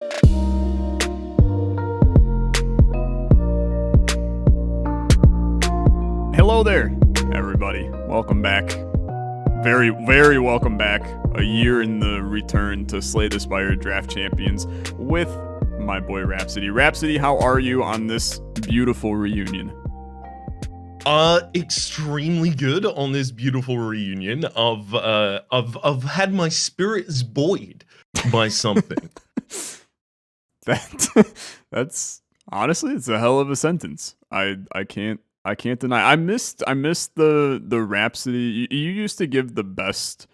Hello there, everybody. Welcome back. Very, very welcome back. A year in the return to Slay the Spire Draft Champions with my boy Rhapsody. Rhapsody, how are you on this beautiful reunion? Extremely good on this beautiful reunion. I've had my spirits buoyed by something. That's honestly, it's a hell of a sentence. I can't deny. I missed the Rhapsody. You used to give the best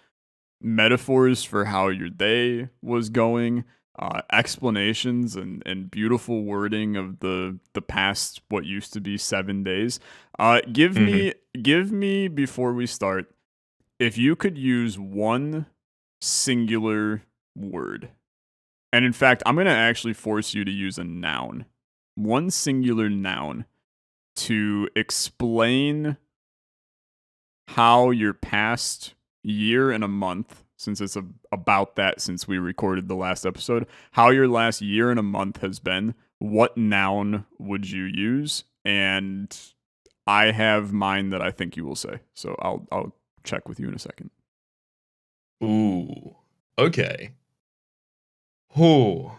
metaphors for how your day was going, explanations and beautiful wording of the past what used to be 7 days. Give me before we start, if you could use one singular word. And in fact, I'm going to actually force you to use a noun. One singular noun to explain how your past year and a month, since it's about that since we recorded the last episode, how your last year and a month has been. What noun would you use? And I have mine that I think you will say. So I'll check with you in a second. Ooh. Okay. Oh.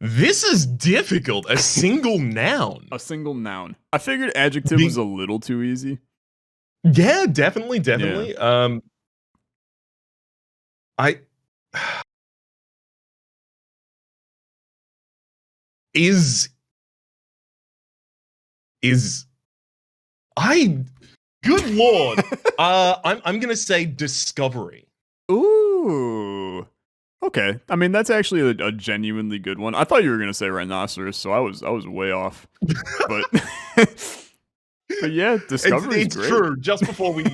This is difficult. A single noun. A single noun. I figured adjective was a little too easy. Yeah, definitely. Yeah. Good lord. I'm gonna say discovery. Ooh. Okay. I mean, that's actually a genuinely good one. I thought you were gonna say rhinoceros, so I was way off. But but yeah, discovery it's great. True. Just before we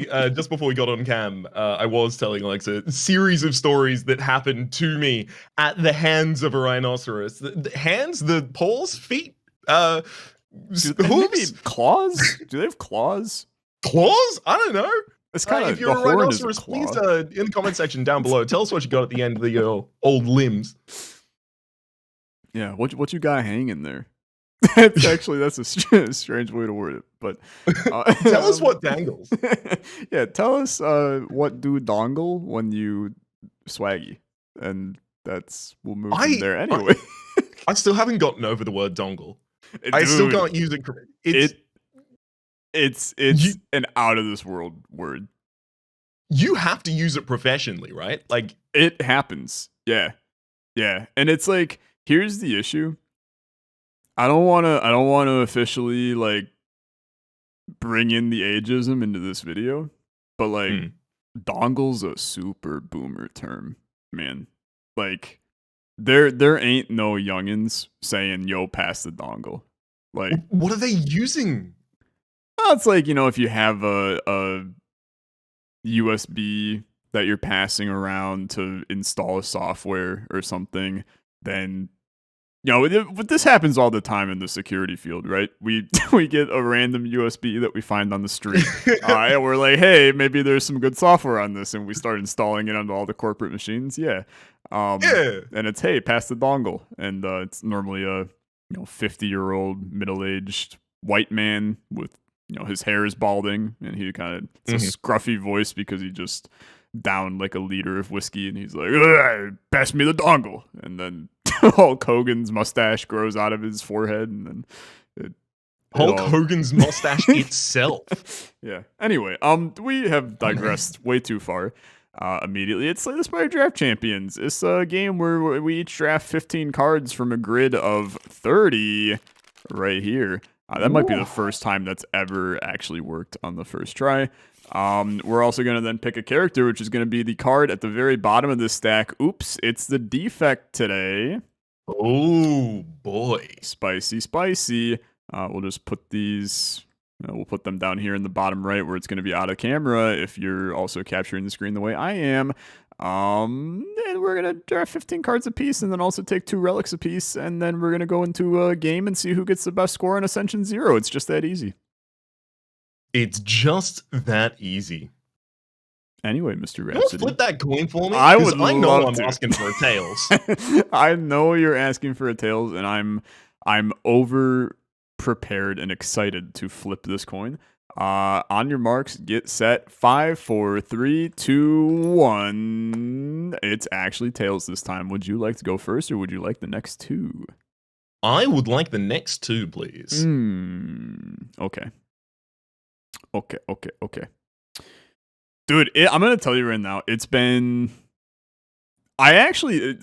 got on cam, I was telling Alexa a series of stories that happened to me at the hands of a rhinoceros. The hands, the paws, feet, hooves, claws. Do they have claws? Claws? I don't know. It's kind of if you're a rhinoceros, please in the comment section down below, tell us what you got at the end of your old limbs. Yeah, what you got hanging there? That's a strange way to word it, but tell us what dangles. Yeah, tell us what do dongle when you swaggy, and we'll move from there anyway. I still haven't gotten over the word dongle. I still can't use it correctly. It's an out of this world word. You have to use it professionally, right? Like it happens. Yeah. And it's like, here's the issue. I don't want to officially like bring in the ageism into this video, but like dongle's a super boomer term, man. Like there ain't no youngins saying yo pass the dongle. Like what are they using? Well, it's like, if you have a USB that you're passing around to install a software or something, then this happens all the time in the security field, right? We get a random USB that we find on the street, and we're like, hey, maybe there's some good software on this, and we start installing it onto all the corporate machines. Yeah, and it's, hey, pass the dongle, and it's normally a 50-year-old middle-aged white man with his hair is balding, and he it's a scruffy voice because he just downed like a liter of whiskey, and he's like, pass me the dongle, and then Hulk Hogan's mustache grows out of his forehead, and then Hogan's mustache itself. Yeah. Anyway, we have digressed way too far. Immediately, it's Slay the Spire Draft Champions. It's a game where we each draft 15 cards from a grid of 30 right here. That might be the first time that's ever actually worked on the first try. We're also going to then pick a character, which is going to be the card at the very bottom of this stack. Oops, it's the defect today. Oh, boy. Spicy. We'll just put these... we'll put them down here in the bottom right where it's going to be out of camera if you're also capturing the screen the way I am. And we're going to draft 15 cards apiece and then also take 2 relics apiece. And then we're going to go into a game and see who gets the best score in Ascension 0. It's just that easy. It's just that easy. Anyway, Mr. You want to Rhapsody, flip that coin for me? I Because would I know love I'm to. asking for a tails. I know you're asking for a tails, and I'm over prepared and excited to flip this coin. On your marks, get set. 5, 4, 3, 2, 1. It's actually tails this time. Would you like to go first, or would you like the next two? I would like the next two, please. Okay. Okay. Dude, I'm gonna tell you right now. It's been. I actually.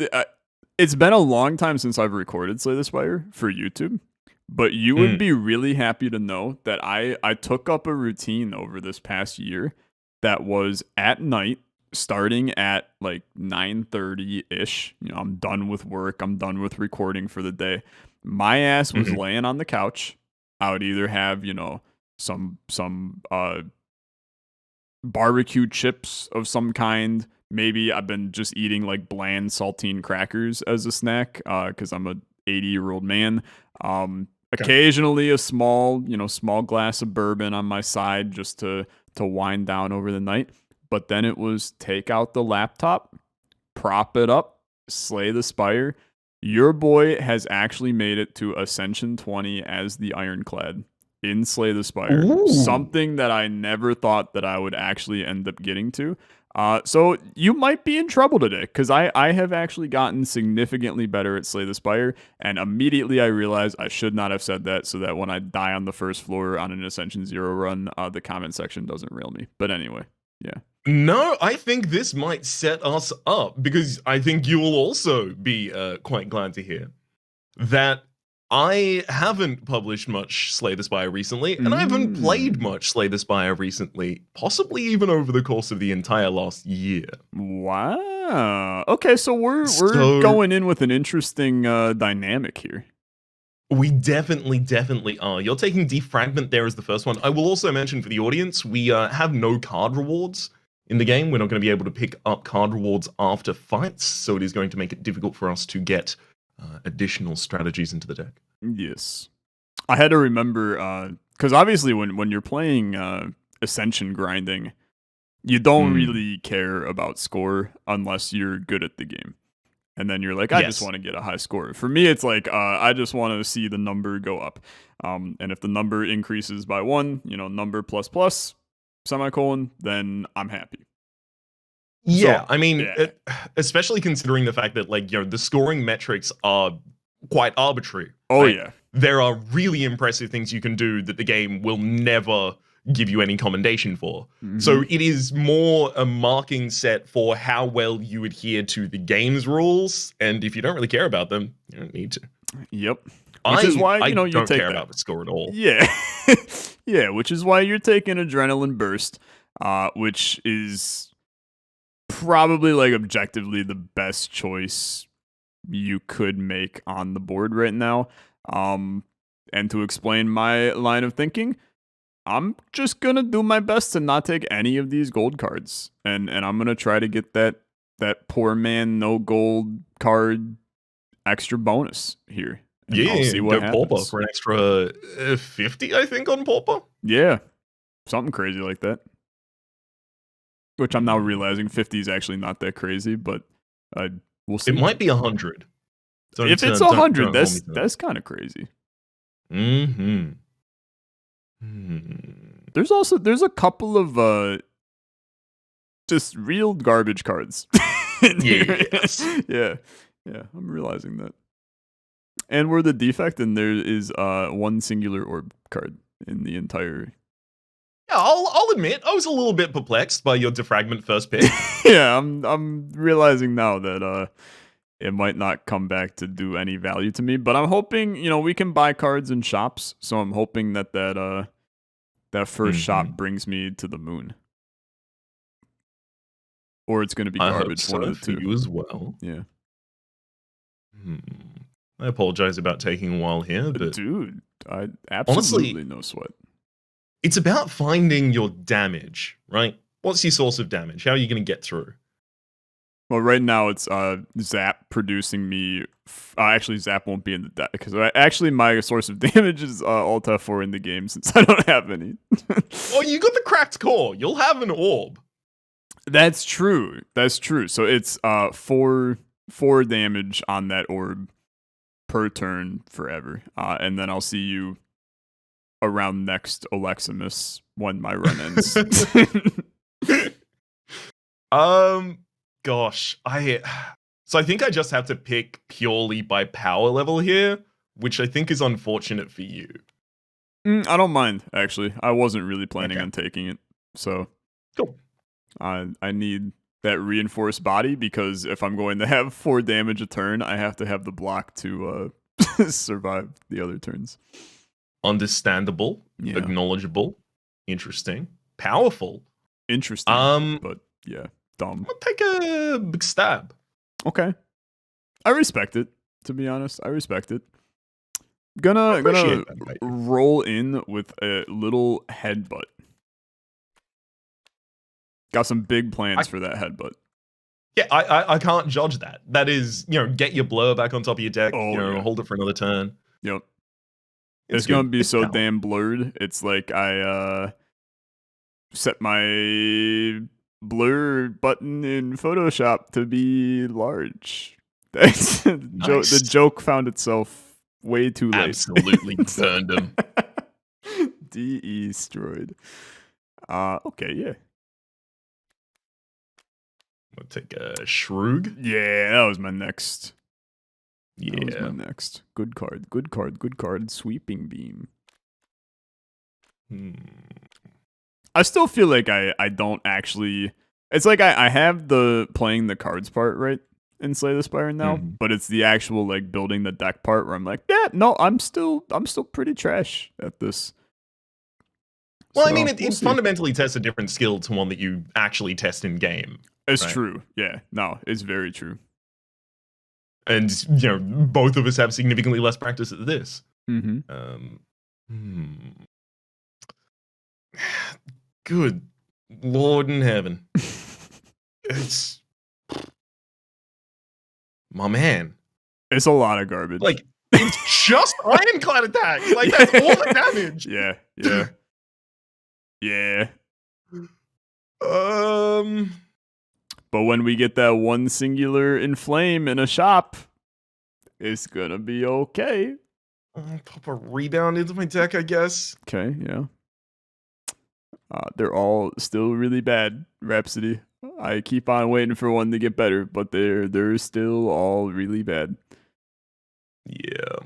It's been a long time since I've recorded Slay the Spire for YouTube. But you would be really happy to know that I took up a routine over this past year that was at night, starting at like 9:30-ish. You know, I'm done with work. I'm done with recording for the day. My ass was laying on the couch. I would either have, you know, some barbecue chips of some kind. Maybe I've been just eating like bland saltine crackers as a snack because I'm a 80-year-old man. Occasionally a small glass of bourbon on my side just to wind down over the night. But then it was take out the laptop, prop it up, slay the spire. Your boy has actually made it to Ascension 20 as the Ironclad in Slay the Spire. Ooh. Something that I never thought that I would actually end up getting to. So you might be in trouble today, because I have actually gotten significantly better at Slay the Spire, and immediately I realized I should not have said that, so that when I die on the first floor on an Ascension 0 run, the comment section doesn't rail me. But anyway, yeah. No, I think this might set us up, because I think you will also be quite glad to hear that I haven't published much Slay the Spire recently, and I haven't played much Slay the Spire recently, possibly even over the course of the entire last year. Wow. Okay, so we're going in with an interesting dynamic here. We definitely are. You're taking Defragment there as the first one. I will also mention for the audience, we have no card rewards in the game. We're not going to be able to pick up card rewards after fights, so it is going to make it difficult for us to get additional strategies into the deck. Yes. I had to remember, because obviously when you're playing Ascension grinding, you don't really care about score unless you're good at the game. And then you're like, I just want to get a high score. For me, it's like, I just want to see the number go up. And if the number increases by 1, you know, number plus, semicolon, then I'm happy. Yeah, So, I mean, especially considering the fact that, like, you know, the scoring metrics are quite arbitrary. Oh, right? yeah. There are really impressive things you can do that the game will never give you any commendation for. So it is more a marking set for how well you adhere to the game's rules, and if you don't really care about them, you don't need to. Yep. Which is why, you know, you don't take care that. about the score at all. Yeah. Yeah, which is why you're taking Adrenaline Burst, which is probably, like, objectively the best choice you could make on the board right now. And to explain my line of thinking, I'm just gonna do my best to not take any of these gold cards, and I'm gonna try to get that poor man no gold card extra bonus here. And Yeah, I'll see what go happens. Pauper for an extra 50, I think, on Pauper. Yeah, something crazy like that. Which I'm now realizing 50 is actually not that crazy, but we'll see. It might be 100. If it's 100, that's kind of crazy. There's a couple of just real garbage cards. Yes. Yeah, I'm realizing that. And we're the defect, and there is one singular orb card in the entire. Yeah, I'll admit I was a little bit perplexed by your Defragment first pick. Yeah, I'm realizing now that it might not come back to do any value to me, but I'm hoping, you know, we can buy cards in shops, so I'm hoping that first shop brings me to the moon. Or it's going to be garbage, one of the two. You as well. Yeah. I apologize about taking a while here, but dude, I absolutely honestly, no sweat. It's about finding your damage, right? What's your source of damage? How are you going to get through? Well, right now it's Zap producing me. Actually, Zap won't be in the deck because actually my source of damage is Alt F4 in the game since I don't have any. Oh, you got the cracked core. You'll have an orb. That's true. That's true. So it's four damage on that orb per turn forever. And then I'll see you around next Olexamas when my run ends. Gosh, so I think I just have to pick purely by power level here, which I think is unfortunate for you. I don't mind, actually. I wasn't really planning Okay. on taking it. So Cool. I need that reinforced body because if I'm going to have 4 damage a turn, I have to have the block to survive the other turns. Understandable, Yeah. acknowledgeable, interesting, powerful. Interesting, but yeah, dumb. I'll take a big stab. Okay. I respect it, to be honest. I respect it. Gonna Appreciate that about you. roll in with a little headbutt. Got some big plans for that headbutt. Yeah, I can't judge that. That is, get your blur back on top of your deck, Yeah. hold it for another turn. Yep. It's gonna good. be It's so power. damn blurred. It's like I set my blur button in Photoshop to be large. That's Nice. The joke found itself way too late. Absolutely burned him. Destroyed. Okay, yeah. I'll take a Shrug. Yeah, that was my next. Yeah. That was my next. Good card. Good card. Good card. Sweeping beam. I still feel like I don't actually. It's like I have the playing the cards part right in Slay the Spire now, but it's the actual like building the deck part where I'm like, yeah, no, I'm still pretty trash at this. Well, So, I mean, we'll it see. fundamentally tests a different skill to one that you actually test in game. It's right? true. Yeah, no, it's very true. And both of us have significantly less practice at this. Good Lord in heaven. It's my man. It's a lot of garbage. Like, it's just ironclad attack. Like, that's all the damage. Yeah. Yeah. But when we get that one singular inflame in a shop, it's gonna be okay. I'll pop a rebound into my deck, I guess. Okay, yeah. They're all still really bad, Rhapsody. I keep on waiting for one to get better, but they're still all really bad. Yeah.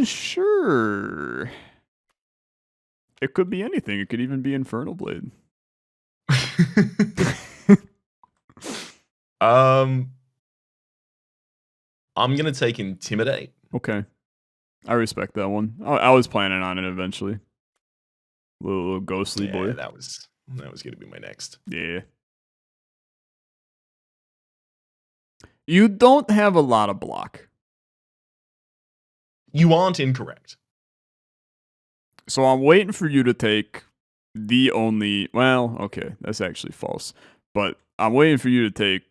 Sure. It could be anything. It could even be Infernal Blade. I'm gonna take Intimidate. Okay. I respect that one. I was planning on it eventually. Little ghostly boy. That was gonna be my next. Yeah. You don't have a lot of block. You aren't incorrect. So I'm waiting for you to take the only. Well, okay, that's actually false. But I'm waiting for you to take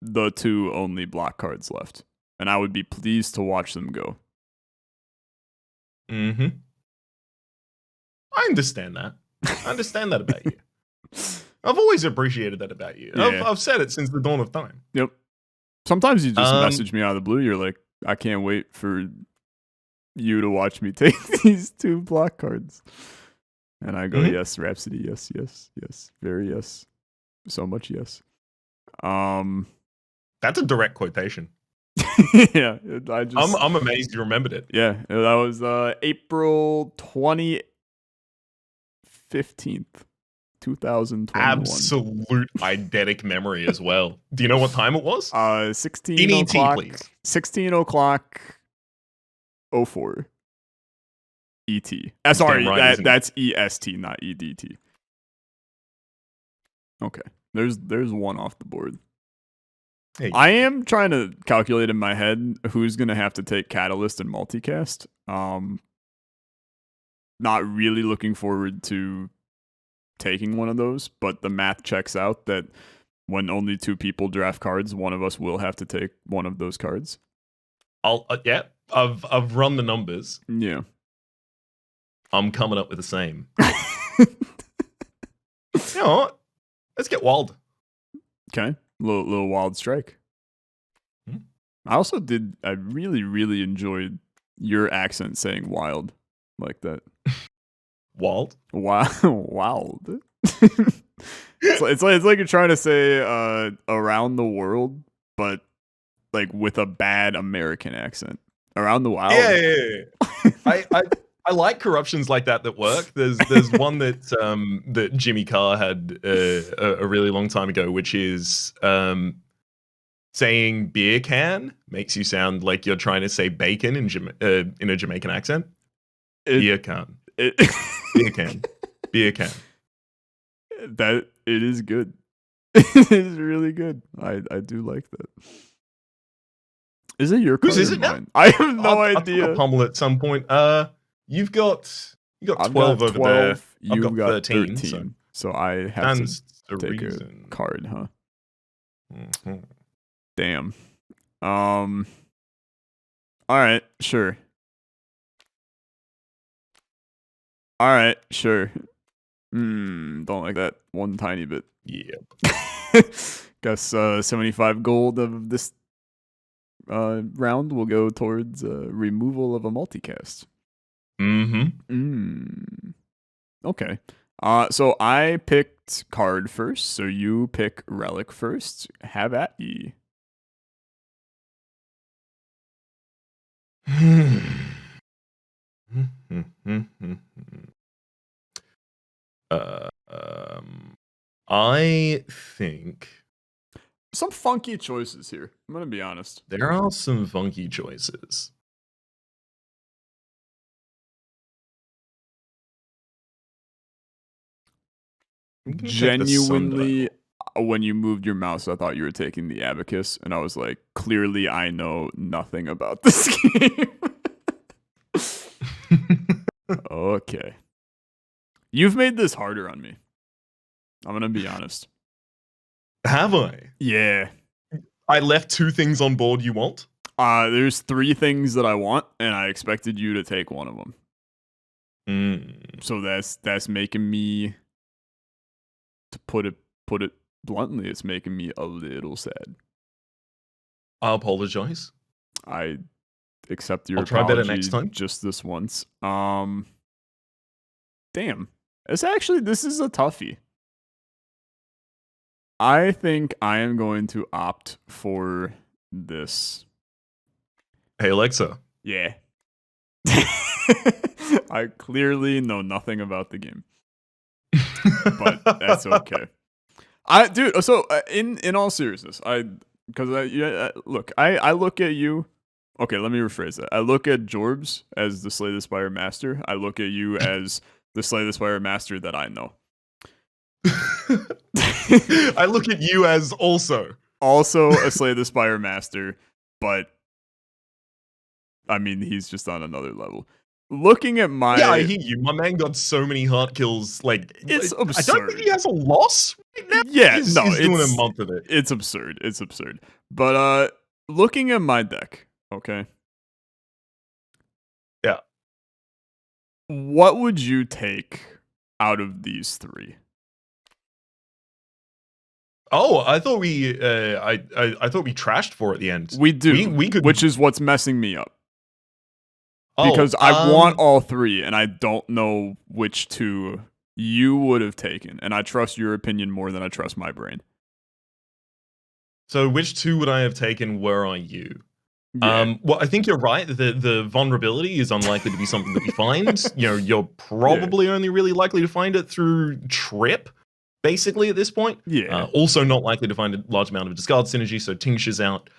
the 2 only block cards left. And I would be pleased to watch them go. I understand that. I understand that about you. I've always appreciated that about you. Yeah. I've said it since the dawn of time. Yep. Sometimes you just message me out of the blue. You're like, I can't wait for you to watch me take these 2 block cards. And I go, yes, Rhapsody, yes, very yes. So much yes. That's a direct quotation. Yeah, I'm amazed you remembered it. Yeah, that was April 15th, 2021. Absolute eidetic memory as well. Do you know what time it was? 16 ET, o'clock. please. 16 o'clock. 04. ET. Sorry, that's EST, not EDT. Okay, there's one off the board. Hey. I am trying to calculate in my head who's gonna have to take Catalyst and Multicast. Not really looking forward to taking one of those, but the math checks out that when only 2 people draft cards, one of us will have to take one of those cards. I've run the numbers. Yeah. I'm coming up with the same. You know what? Let's get wild. Okay, little wild strike. Hmm? I really, really enjoyed your accent saying wild like that. Wild? Wow, wild. It's like you're trying to say around the world, but like with a bad American accent. Around the wild. Yeah. I like corruptions like that work. There's one that that Jimmy Carr had a really long time ago, which is saying beer can makes you sound like you're trying to say bacon in a Jamaican accent. Beer can. Beer can. Beer can. That it is good. It is really good. I do like that. Is it your card? Whose is or it now? mine? I have no I've idea. got pummel at some point. You've got I've 12 got over there. You've I've got 13. So I have to Stands to take reason. a card, huh? Mm-hmm. Damn. All right, sure. All right, sure. Don't like that one tiny bit. Yep. Guess 75 gold of this round will go towards removal of a multicast. Mm-hmm. Okay. So I picked card first, so you pick relic first. Have at ye. I think Some funky choices here. I'm gonna be honest. there are some funky choices. I'm gonna take the Genuinely, sundial. when you moved your mouse, I thought you were taking the abacus, and I was like, clearly, I know nothing about this game. Okay. You've made this harder on me. I'm gonna be honest. Have I? Yeah. I left 2 things on board you want? There's 3 things that I want, and I expected you to take one of them. So that's making me, to put it bluntly, it's making me a little sad. I apologize. I accept your I'll try better next apology time. just this once. Damn. This is a toughie. I think I am going to opt for this. Hey Alexa. Yeah. I clearly know nothing about the game, but that's okay. In all seriousness, look, I look at you. Okay, let me rephrase that. I look at Jorbs as the Slay the Spire master. I look at you as the Slay the Spire master that I know. I look at you as also a Slay the Spire master, but I mean, he's just on another level. Looking at my... Yeah, I hear you. My man got so many heart kills. Like, it's absurd. I don't think he has a loss right now. Yeah, he's doing a month of it. It's absurd. It's absurd. But looking at my deck, okay? Yeah. What would you take out of these 3? Oh, I thought we I thought we trashed 4 at the end. We do. We could, which is what's messing me up. Because I want all 3, and I don't know which 2 you would have taken, and I trust your opinion more than I trust my brain. So which 2 would I have taken? Where are you? Yeah. Well, I think you're right. The vulnerability is unlikely to be something that we find. You know, you're probably only really likely to find it through Trip, basically, at this point. Yeah. Also not likely to find a large amount of discard synergy, so Tincture's out.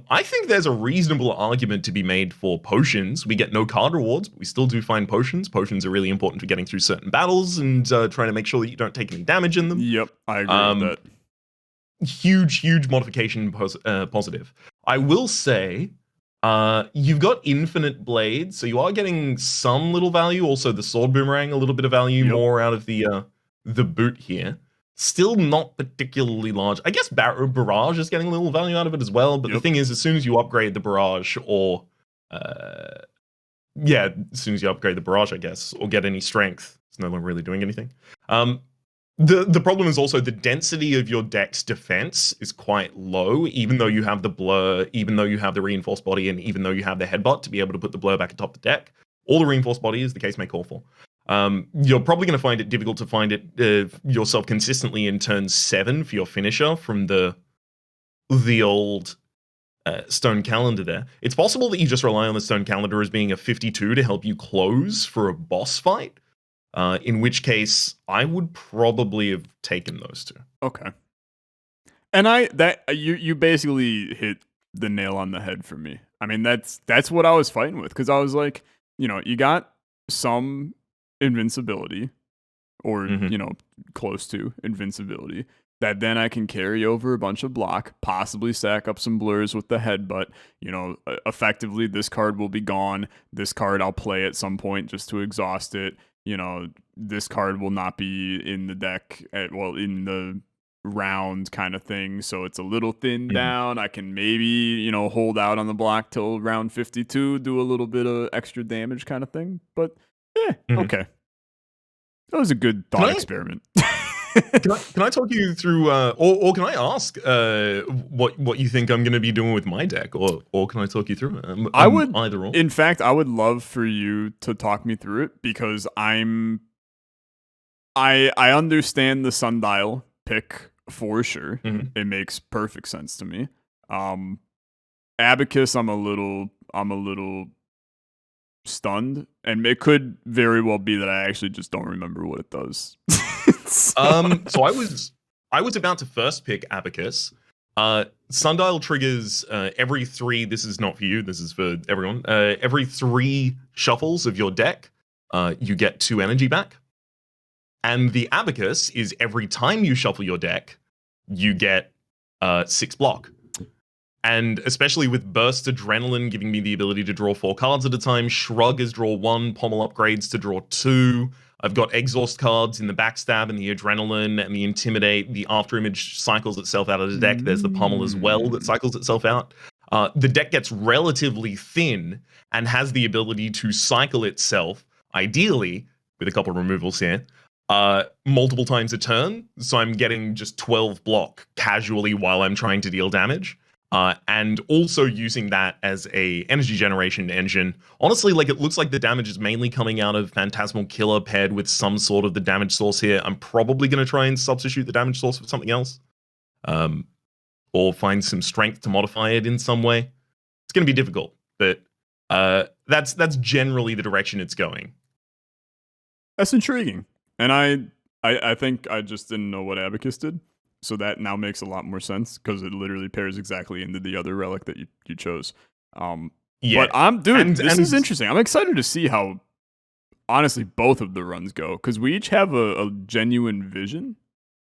I think there's a reasonable argument to be made for potions. We get no card rewards, but we still do find potions. Potions are really important for getting through certain battles and trying to make sure that you don't take any damage in them. Yep, I agree with that. Huge modification positive. I will say, you've got infinite blades, so you are getting some little value. Also, the sword boomerang, a little bit of value more out of the boot here. Still not particularly large. I guess Barrage is getting a little value out of it as well, but the thing is, as soon as you upgrade the Barrage, or as soon as you upgrade the Barrage, I guess, or get any strength, it's no longer really doing anything. The problem is also the density of your deck's defense is quite low, even though you have the blur, even though you have the reinforced body, and even though you have the headbutt to be able to put the blur back atop the deck. All the reinforced body, as the case may call for. You're probably going to find it difficult to find it yourself consistently in turn 7 for your finisher from the old stone calendar there. It's possible that you just rely on the stone calendar as being a 52 to help you close for a boss fight. In which case, I would probably have taken those two. Okay. And you basically hit the nail on the head for me. I mean, that's what I was fighting with, because I was like, you got some invincibility, or close to invincibility, that then I can carry over a bunch of block, possibly stack up some blurs with the headbutt. Effectively, this card will be gone. This card I'll play at some point just to exhaust it. This card will not be in the deck in the round kind of thing, so it's a little thin down. I can maybe, hold out on the block till round 52, do a little bit of extra damage kind of thing. But okay. That was a good thought experiment. Can I talk you through, or can I ask what you think I'm going to be doing with my deck, or can I talk you through it? I would either or. In fact, I would love for you to talk me through it, because I understand the sundial pick for sure. It makes perfect sense to me. Abacus, I'm a little stunned, and it could very well be that I actually just don't remember what it does. So I was about to first pick Abacus. Sundial triggers every 3. This is not for you. This is for everyone. Every 3 shuffles of your deck, you get 2 energy back. And the Abacus is every time you shuffle your deck, you get 6 block. And especially with Burst Adrenaline giving me the ability to draw 4 cards at a time, Shrug is draw 1, Pommel upgrades to draw 2. I've got Exhaust cards in the Backstab and the Adrenaline and the Intimidate. The Afterimage cycles itself out of the deck. There's the Pommel as well that cycles itself out. The deck gets relatively thin and has the ability to cycle itself, ideally, with a couple of removals here, multiple times a turn. So I'm getting just 12 block casually while I'm trying to deal damage. And also using that as a energy generation engine. Honestly, it looks like the damage is mainly coming out of Phantasmal Killer paired with some sort of the damage source here. I'm probably going to try and substitute the damage source for something else. Or find some strength to modify it in some way. It's going to be difficult, but that's generally the direction it's going. That's intriguing. And I think I just didn't know what Abacus did. So that now makes a lot more sense, because it literally pairs exactly into the other relic that you chose. Yeah. But this is interesting. I'm excited to see how, honestly, both of the runs go, because we each have a genuine vision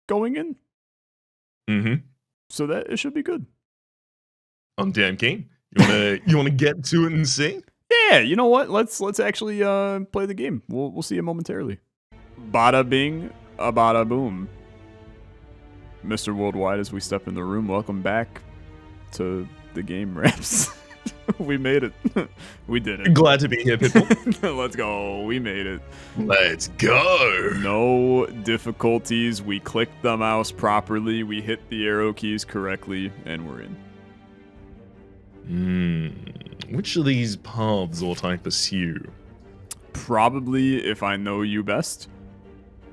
going in. So that it should be good. I'm damn keen. You wanna get to it and see? Yeah, you know what? Let's actually play the game. We'll see it momentarily. Bada bing, a bada boom. Mr. Worldwide, as we step in the room, welcome back to the game, Raps. We made it. We did it. Glad to be here, Pitbull. Let's go. We made it. Let's go. No difficulties. We clicked the mouse properly. We hit the arrow keys correctly, and we're in. Which of these paths ought I pursue? Probably, if I know you best,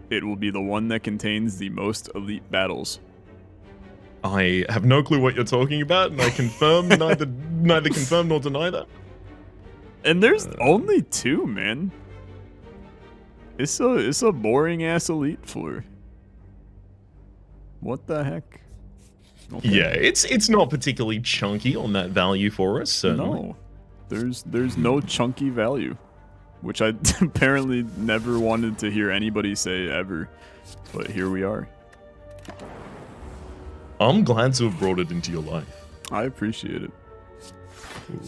it will be the one that contains the most elite battles. I have no clue what you're talking about, and I confirm neither confirm nor deny that. And there's only 2, man. It's a boring ass elite floor. What the heck? Okay. Yeah, it's not particularly chunky on that value for us. Certainly. No, there's no chunky value, which I apparently never wanted to hear anybody say ever, but here we are. I'm glad to have brought it into your life. I appreciate it.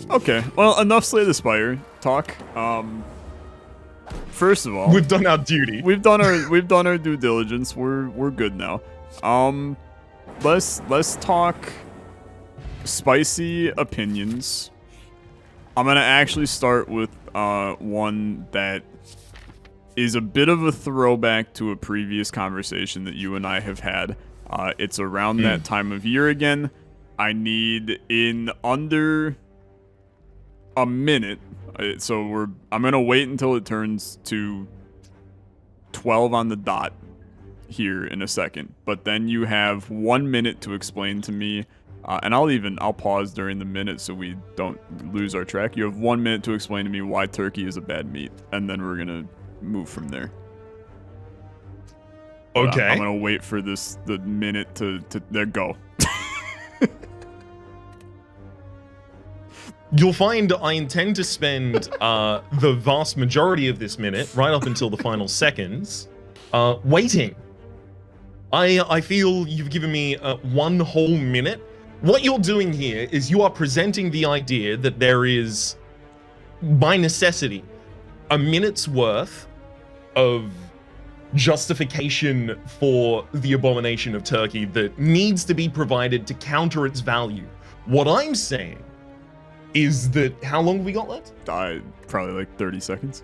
Okay, well, enough Slay the Spire talk. First of all, we've done our duty. We've done our due diligence. We're good now. Let's talk spicy opinions. I'm gonna actually start with one that is a bit of a throwback to a previous conversation that you and I have had. It's around that time of year again. I need in under a minute. So I'm gonna wait until it turns to 12 on the dot here in a second. But then you have 1 minute to explain to me, and I'll pause during the minute so we don't lose our track. You have 1 minute to explain to me why turkey is a bad meat, and then we're gonna move from there. Okay. I'm gonna wait for the minute to there go. You'll find I intend to spend the vast majority of this minute, right up until the final seconds, waiting. I feel you've given me 1 whole minute. What you're doing here is you are presenting the idea that there is, by necessity, a minute's worth of justification for the abomination of turkey that needs to be provided to counter its value. What I'm saying is that, how long have we got left? Probably like 30 seconds.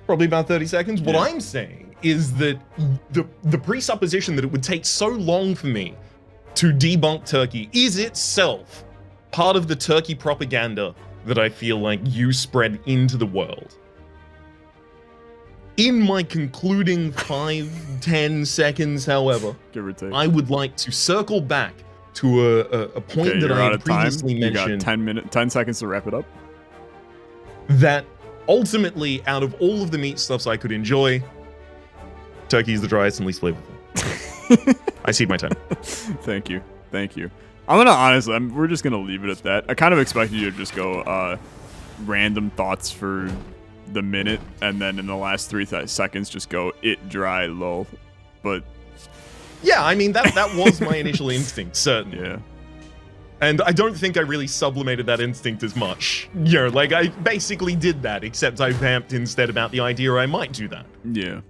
Probably about 30 seconds. What Yeah. I'm saying is that the presupposition that it would take so long for me to debunk turkey is itself part of the turkey propaganda that I feel like you spread into the world. In my concluding 5-10 seconds, however, Give or take. I would like to circle back to a point Okay, that you're I out had of time. previously You got mentioned, 10 seconds to wrap it up. that ultimately, out of all of the meat stuffs I could enjoy, turkey is the driest and least flavorful. I cede my time. Thank you. I'm gonna honestly, we're just gonna leave it at that. I kind of expected you to just go random thoughts for the minute, and then in the last 3 seconds just go it dry lol. But Yeah, I mean, that was my initial instinct, certainly. yeah, And I don't think I really sublimated that instinct as much. You know, like, I basically did that, except I vamped instead about the idea I might do that. yeah,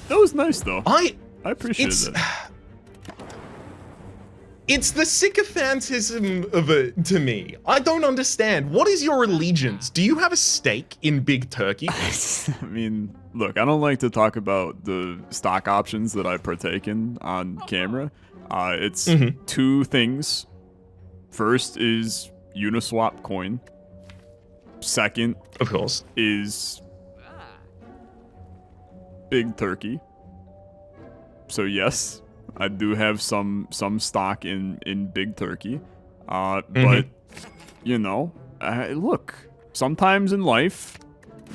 that was nice though. I appreciated that. It's the sycophantism of it to me. I don't understand. What is your allegiance? Do you have a stake in Big Turkey? I mean, look, I don't like to talk about the stock options that I partake in on camera. It's 2 things. First is Uniswap coin. Second, Of course. is Big Turkey. So yes, I do have some stock in Big Turkey. But you know, look, sometimes in life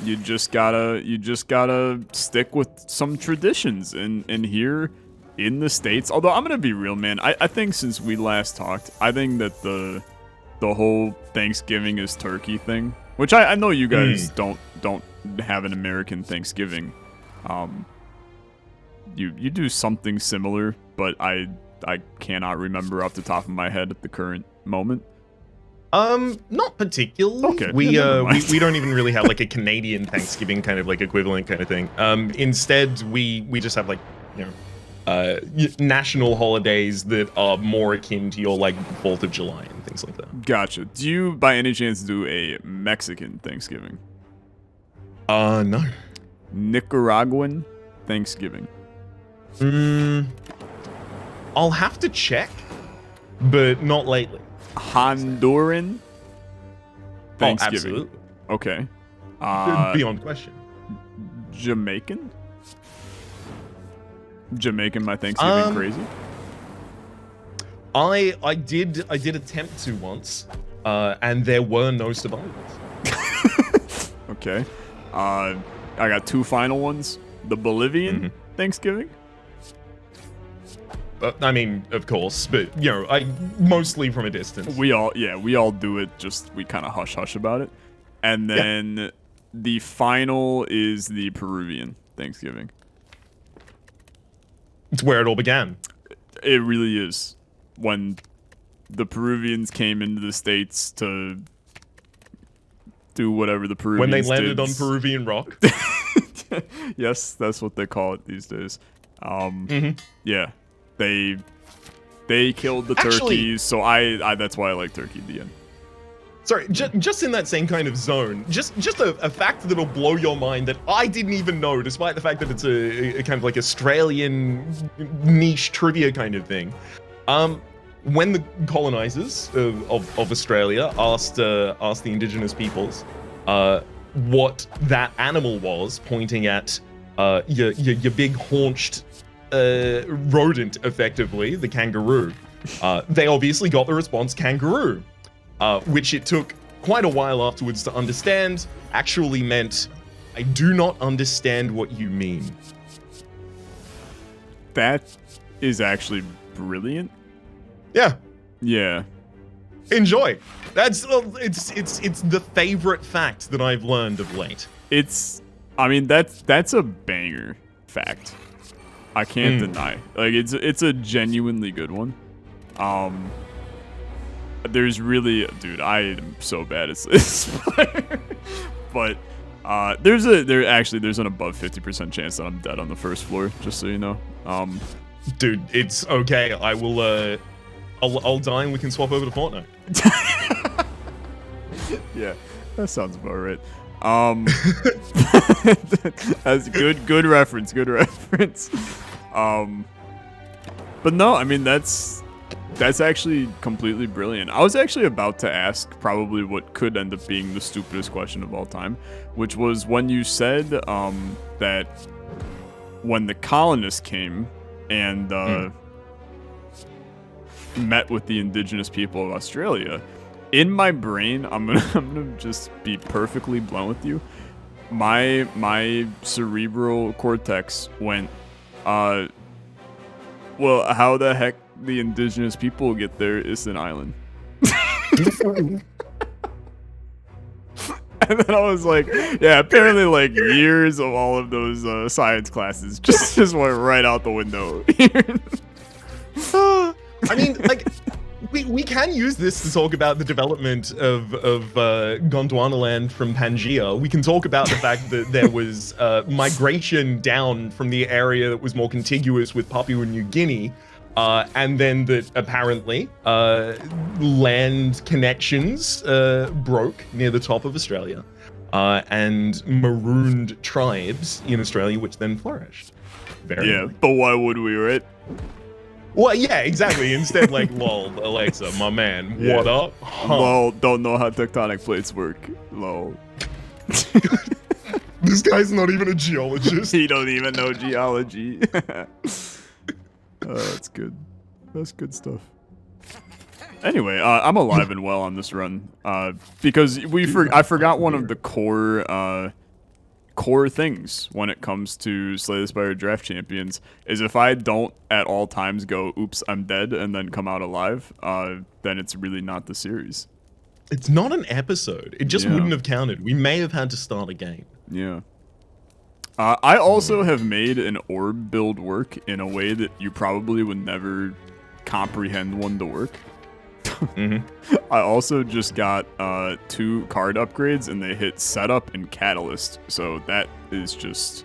you just gotta stick with some traditions, and here in the States, although I'm gonna be real, man, I think since we last talked, I think that the whole Thanksgiving is turkey thing, which I know you guys don't have an American Thanksgiving. You do something similar, but I cannot remember off the top of my head at the current moment. Not particularly. Okay, We yeah, never mind. we don't even really have like a Canadian Thanksgiving kind of like equivalent kind of thing. Instead we just have like, you know, national holidays that are more akin to your like 4th of July and things like that. Gotcha. Do you by any chance do a Mexican Thanksgiving? No. Nicaraguan Thanksgiving? I'll have to check, but not lately. Honduran Thanksgiving? Oh, absolutely. Okay. Beyond question. Jamaican my Thanksgiving crazy? I did attempt to once, and there were no survivors. Okay. I got 2 final ones. The Bolivian Thanksgiving? I mean, of course, but you know, I mostly from a distance. We all do it, just we kind of hush about it. And then the final is the Peruvian Thanksgiving. It's where it all began. It really is. When the Peruvians came into the States to do whatever the Peruvians When they landed did. on Peruvian rock. Yes, that's what they call it these days. Yeah, they killed the Actually- turkeys, so I that's why I like turkey at the end. Sorry, just in that same kind of zone, just a fact that'll blow your mind that I didn't even know, despite the fact that it's a kind of like Australian niche trivia kind of thing. When the colonizers of Australia asked the indigenous peoples what that animal was, pointing at your big haunched rodent, effectively, the kangaroo, they obviously got the response kangaroo. Which it took quite a while afterwards to understand, actually meant, I do not understand what you mean. That is actually brilliant. Yeah. Yeah. Enjoy. That's it's the favorite fact that I've learned of late. I mean, that's a banger fact. I can't deny. Like, it's a genuinely good one. There's really, dude, I am so bad at this, but there's an above 50% chance that I'm dead on the first floor, just so you know. Dude, it's okay. I will I'll die and we can swap over to Fortnite. Yeah, that sounds about right. That's good reference. But no, I mean, that's actually completely brilliant. I was actually about to ask probably what could end up being the stupidest question of all time, which was when you said that when the colonists came and met with the indigenous people of Australia, in my brain, I'm gonna just be perfectly blunt with you. My cerebral cortex went, well, how the heck the indigenous people get there is an island. And then I was like, yeah, apparently like years of all of those science classes just went right out the window. I mean, like, we can use this to talk about the development of Gondwana land from Pangaea. We can talk about the fact that there was migration down from the area that was more contiguous with Papua New Guinea. And then that apparently land connections broke near the top of Australia and marooned tribes in Australia, which then flourished. Yeah, but why would we, right? Well, yeah, exactly. Instead, like, lol, Olexa, my man, Yeah. what up? Huh. Lol, don't know how tectonic plates work. Lol. This guy's not even a geologist. He don't even know geology. That's good. That's good stuff. Anyway, I'm alive and well on this run because I forgot one of the core things when it comes to Slay the Spire Draft Champions is if I don't at all times go, oops, I'm dead, and then come out alive, then it's really not the series. It's not an episode. It just wouldn't have counted. We may have had to start again. Yeah. I also have made an orb build work in a way that you probably would never comprehend one to work. I also just got 2 card upgrades and they hit setup and catalyst. So that is just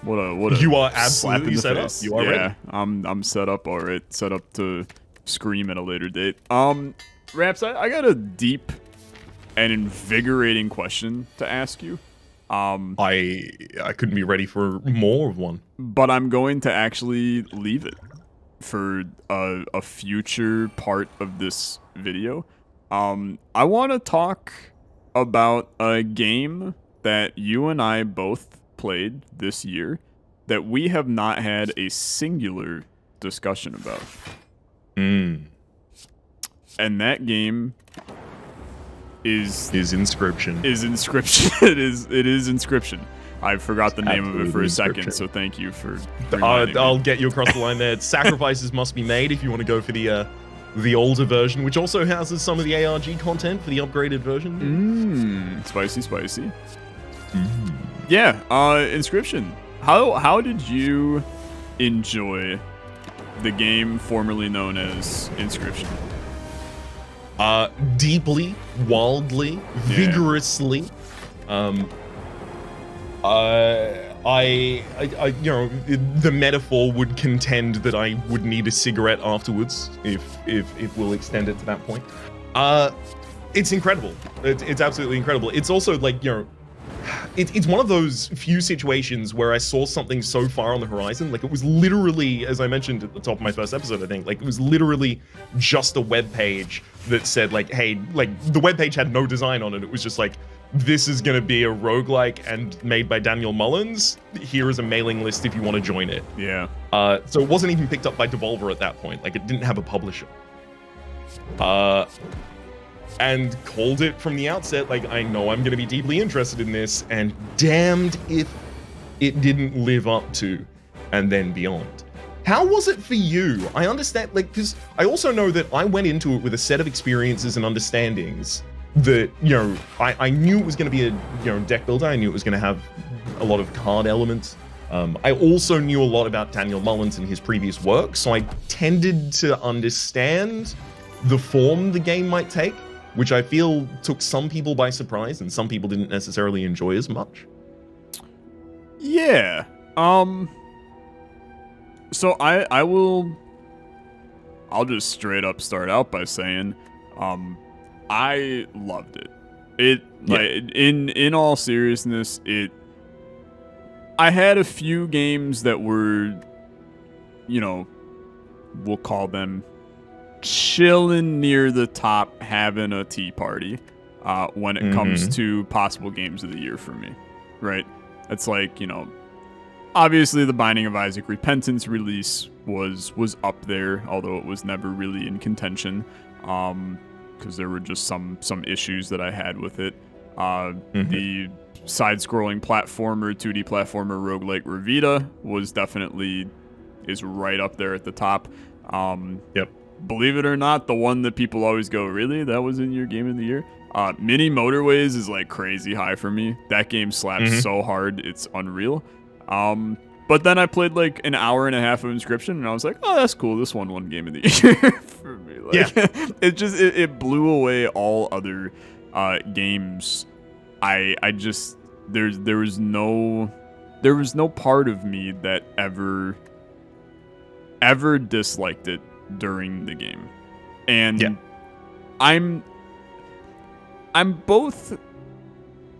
what a you are slap in absolutely the set face. up. You are ready. I'm set up, all right. Set up to scream at a later date. Raps, I got a deep and invigorating question to ask you. I couldn't be ready for more of one. But I'm going to actually leave it for a future part of this video. I want to talk about a game that you and I both played this year that we have not had a singular discussion about. And that game is Inscription. Is Inscription. It is Inscription. I forgot the name of it for a second, so thank you for reminding me. I'll get you across the line there. Sacrifices must be made if you want to go for the older version, which also houses some of the ARG content for the upgraded version. Spicy. Yeah, Inscription. How did you enjoy the game formerly known as Inscription? Deeply, wildly, vigorously. I you know, the metaphor would contend that I would need a cigarette afterwards if we'll extend it to that point. It's incredible. It's absolutely incredible. It's also like, you know, it's one of those few situations where I saw something so far on the horizon. Like, it was literally, as I mentioned at the top of my first episode, I think, like, it was literally just a web page that said, like, hey, like, the web page had no design on it. It was just like, this is going to be a roguelike and made by Daniel Mullins. Here is a mailing list if you want to join it. Yeah. So it wasn't even picked up by Devolver at that point. Like, it didn't have a publisher. And called it from the outset, like, I know I'm going to be deeply interested in this, and damned if it didn't live up to and then beyond. How was it for you? I understand, like, because I also know that I went into it with a set of experiences and understandings that, you know, I knew it was going to be a, you know, deck builder. I knew it was going to have a lot of card elements. I also knew a lot about Daniel Mullins and his previous work, so I tended to understand the form the game might take, which I feel took some people by surprise and some people didn't necessarily enjoy as much. Yeah. So I'll just straight up start out by saying, I loved it. Like, in all seriousness, I had a few games that were, you know, we'll call them chilling near the top, having a tea party when it comes to possible games of the year for me, right? It's like, you know, obviously the Binding of Isaac Repentance release was up there, although it was never really in contention, because there were just some issues that I had with it. The side-scrolling platformer, 2D platformer roguelike Revita is right up there at the top. Yep. Believe it or not, the one that people always go, really? That was in your game of the year? Mini Motorways is like crazy high for me. That game slaps so hard, it's unreal. But then I played like an hour and a half of Inscription, and I was like, oh, that's cool. This one game of the year for me. Like, yeah. It blew away all other games. I just there was no part of me that ever disliked it during the game. And I'm both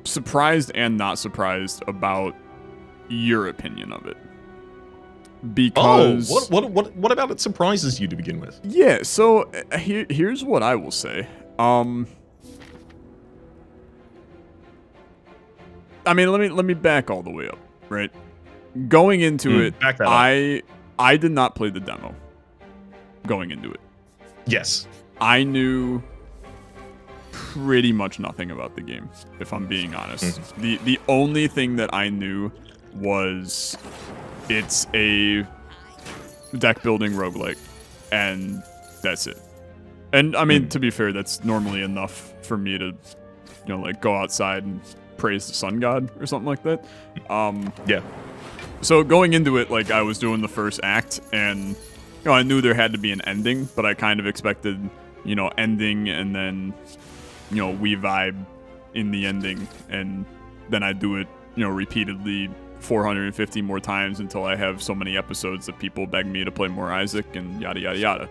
surprised and not surprised about your opinion of it. Because what about it surprises you to begin with? Yeah, so here's what I will say. I mean, let me back all the way up, right? Going into it, I did not play the demo. Going into it. Yes. I knew pretty much nothing about the game, if I'm being honest. The only thing that I knew was it's a deck building roguelike, and that's it. And I mean, to be fair, that's normally enough for me to, you know, like go outside and praise the sun god or something like that. Yeah. So going into it, like, I was doing the first act, and, you know, I knew there had to be an ending, but I kind of expected, you know, ending and then, you know, we vibe in the ending, and then I do it, you know, repeatedly 450 more times until I have so many episodes that people beg me to play more Isaac and yada yada yada.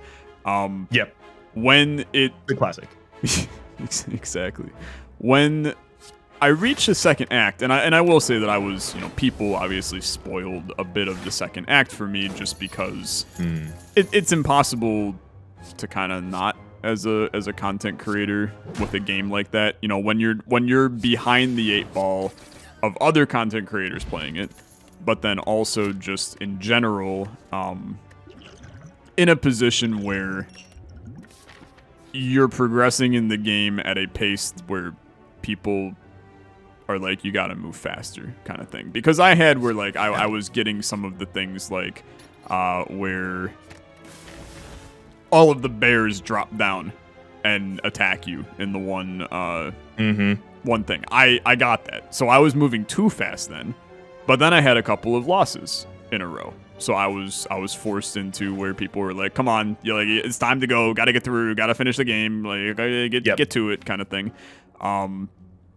Yep. When it the classic. Exactly. When I reached the second act, and I will say that I was, you know, people obviously spoiled a bit of the second act for me just because it's impossible to kind of not as a content creator with a game like that. You know, when you're behind the 8 ball of other content creators playing it, but then also just in general, in a position where you're progressing in the game at a pace where people are like, you gotta move faster kind of thing. Because I had where, like, I was getting some of the things like where all of the bears drop down and attack you in the one thing. I got that. So I was moving too fast then. But then I had a couple of losses in a row. So I was forced into where people were like, come on, you're like, it's time to go, gotta get through, gotta finish the game, like, get to it kind of thing.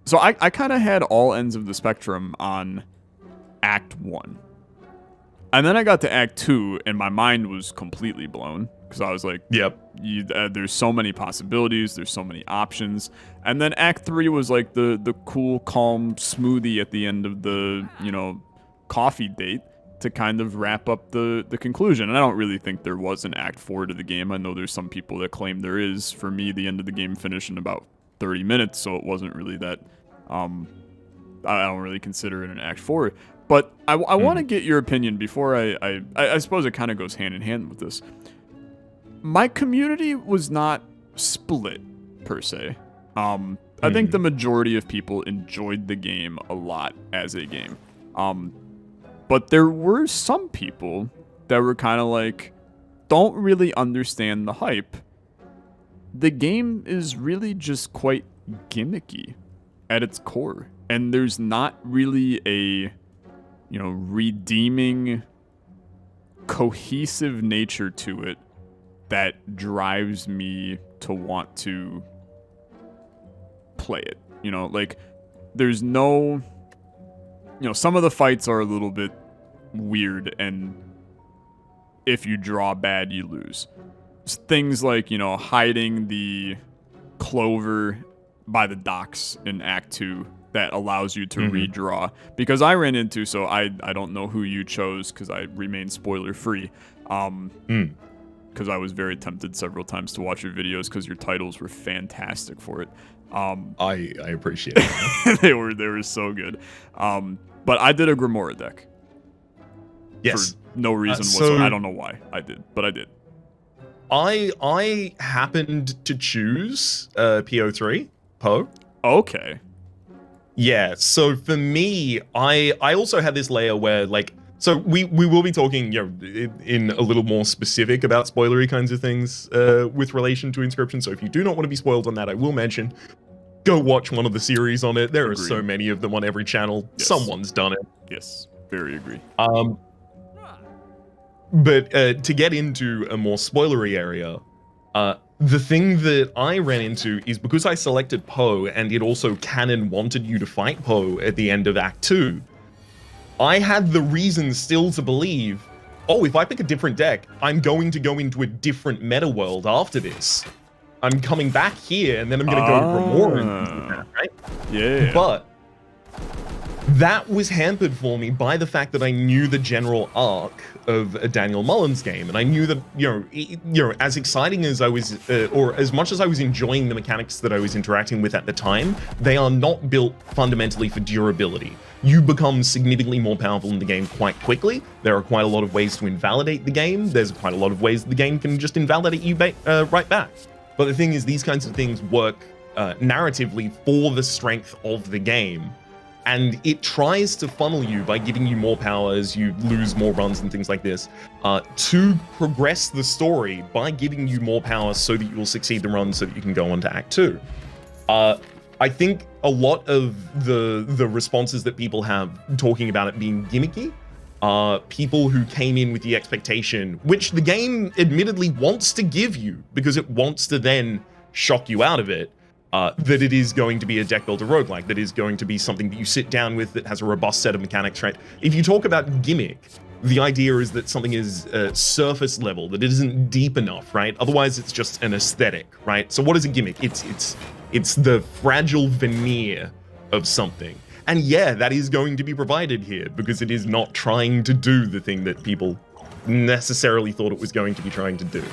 So I kind of had all ends of the spectrum on Act 1. And then I got to Act 2, and my mind was completely blown because I was like, Yep. there's so many possibilities, there's so many options. And then Act 3 was like the cool, calm smoothie at the end of the, coffee date to kind of wrap up the conclusion. And I don't really think there was an Act 4 to the game. I know there's some people that claim there is. For me, the end of the game finished in about 30 minutes, so it wasn't really that... I don't really consider it an Act 4. But I want to get your opinion before I suppose it kind of goes hand in hand with this. My community was not split, per se. I think the majority of people enjoyed the game a lot as a game. But there were some people that were kind of like, don't really understand the hype. The game is really just quite gimmicky at its core. And there's not really a... redeeming, cohesive nature to it that drives me to want to play it. There's no... some of the fights are a little bit weird, and if you draw bad, you lose. Things like, hiding the clover by the docks in Act 2 that allows you to redraw. Because I ran into, so I don't know who you chose because I remain spoiler free. Because I was very tempted several times to watch your videos because your titles were fantastic for it. I appreciate it. they were so good. But I did a Grimoire deck. Yes. For no reason whatsoever. I don't know why I did, but I did. I happened to choose PO3, Poe. Okay. Yeah, so for me, I also had this layer where, so we will be talking, in a little more specific about spoilery kinds of things with relation to Inscription. So if you do not want to be spoiled on that, I will mention, go watch one of the series on it. There are so many of them on every channel. Yes. Someone's done it. Yes, very agree. But to get into a more spoilery area, the thing that I ran into is because I selected Poe and it also canon wanted you to fight Poe at the end of Act 2, I had the reason still to believe, oh, if I pick a different deck, I'm going to go into a different meta world after this. I'm coming back here and then I'm going to go to Grimoire, right? Yeah. But that was hampered for me by the fact that I knew the general arc of a Daniel Mullins game, and I knew that as exciting as I was, or as much as I was enjoying the mechanics that I was interacting with at the time, they are not built fundamentally for durability. You become significantly more powerful in the game quite quickly. There are quite a lot of ways to invalidate the game. There's quite a lot of ways the game can just invalidate you right back. But the thing is, these kinds of things work narratively for the strength of the game. And it tries to funnel you by giving you more power as you lose more runs and things like this, to progress the story by giving you more power so that you will succeed the run so that you can go on to Act 2. I think a lot of the responses that people have talking about it being gimmicky are people who came in with the expectation, which the game admittedly wants to give you because it wants to then shock you out of it, that it is going to be a deck builder roguelike, that is going to be something that you sit down with that has a robust set of mechanics, right? If you talk about gimmick, the idea is that something is surface level, that it isn't deep enough, right? Otherwise, it's just an aesthetic, right? So what is a gimmick? It's the fragile veneer of something. And yeah, that is going to be provided here because it is not trying to do the thing that people necessarily thought it was going to be trying to do.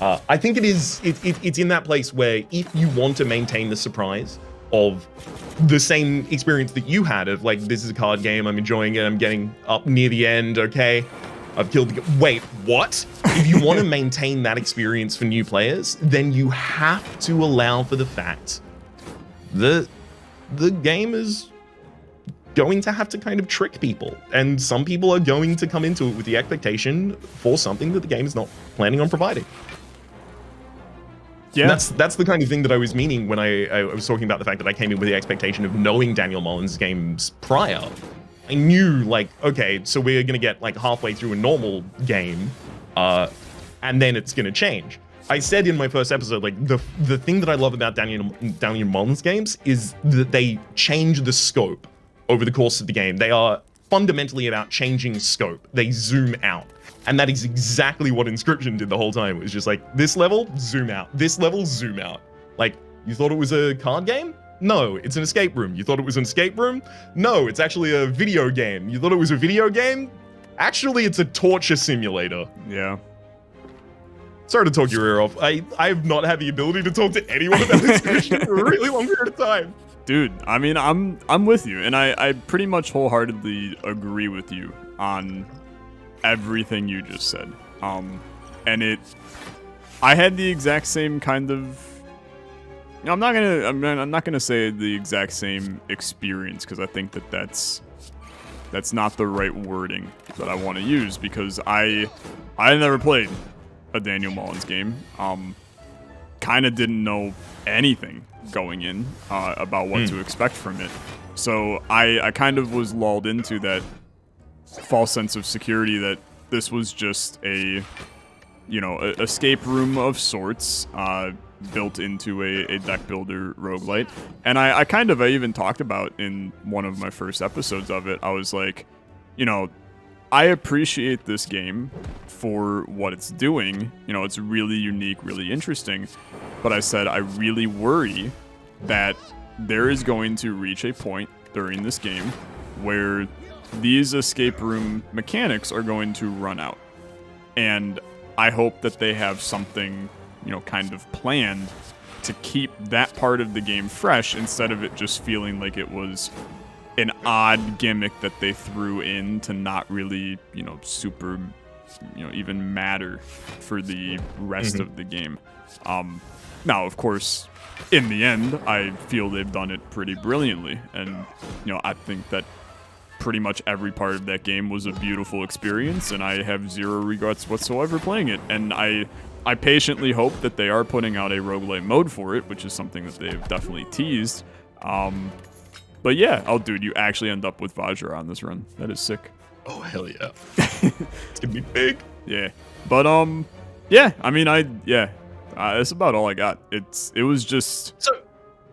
I think it's in that place where if you want to maintain the surprise of the same experience that you had of this is a card game, I'm enjoying it, I'm getting up near the end, okay, I've killed the... Wait, what? If you want to maintain that experience for new players, then you have to allow for the fact that the game is going to have to kind of trick people. And some people are going to come into it with the expectation for something that the game is not planning on providing. Yeah, that's the kind of thing that I was meaning when I was talking about the fact that I came in with the expectation of knowing Daniel Mullins' games prior. I knew, okay, so we're going to get, halfway through a normal game, and then it's going to change. I said in my first episode, the thing that I love about Daniel Mullins' games is that they change the scope over the course of the game. They are fundamentally about changing scope. They zoom out. And that is exactly what Inscription did the whole time. It was just like, this level, zoom out. This level, zoom out. Like, you thought it was a card game? No, it's an escape room. You thought it was an escape room? No, it's actually a video game. You thought it was a video game? Actually, it's a torture simulator. Yeah. Sorry to talk your ear off. I've not had the ability to talk to anyone about Inscription for a really long period of time. Dude, I mean, I'm with you, and I pretty much wholeheartedly agree with you on everything you just said. And I had the exact same kind of. I'm not gonna say the exact same experience, because I think that's not the right wording that I want to use, because I never played a Daniel Mullins game. Kind of didn't know anything going in about what to expect from it. So I kind of was lulled into that false sense of security that this was just a escape room of sorts, built into a deck builder roguelite. And I even talked about in one of my first episodes of it, I was like, I appreciate this game for what it's doing. It's really unique, really interesting. But I said, I really worry that there is going to reach a point during this game where these escape room mechanics are going to run out. And I hope that they have something, kind of planned to keep that part of the game fresh, instead of it just feeling like it was an odd gimmick that they threw in to not really, super, even matter for the rest of the game. Now, of course, in the end, I feel they've done it pretty brilliantly. And, I think that pretty much every part of that game was a beautiful experience, and I have zero regrets whatsoever playing it. And I patiently hope that they are putting out a roguelite mode for it, which is something that they've definitely teased. But yeah, dude, you actually end up with Vajra on this run. That is sick. Oh, hell yeah. It's gonna be big. Yeah. But, yeah, I mean, that's about all I got. It was just so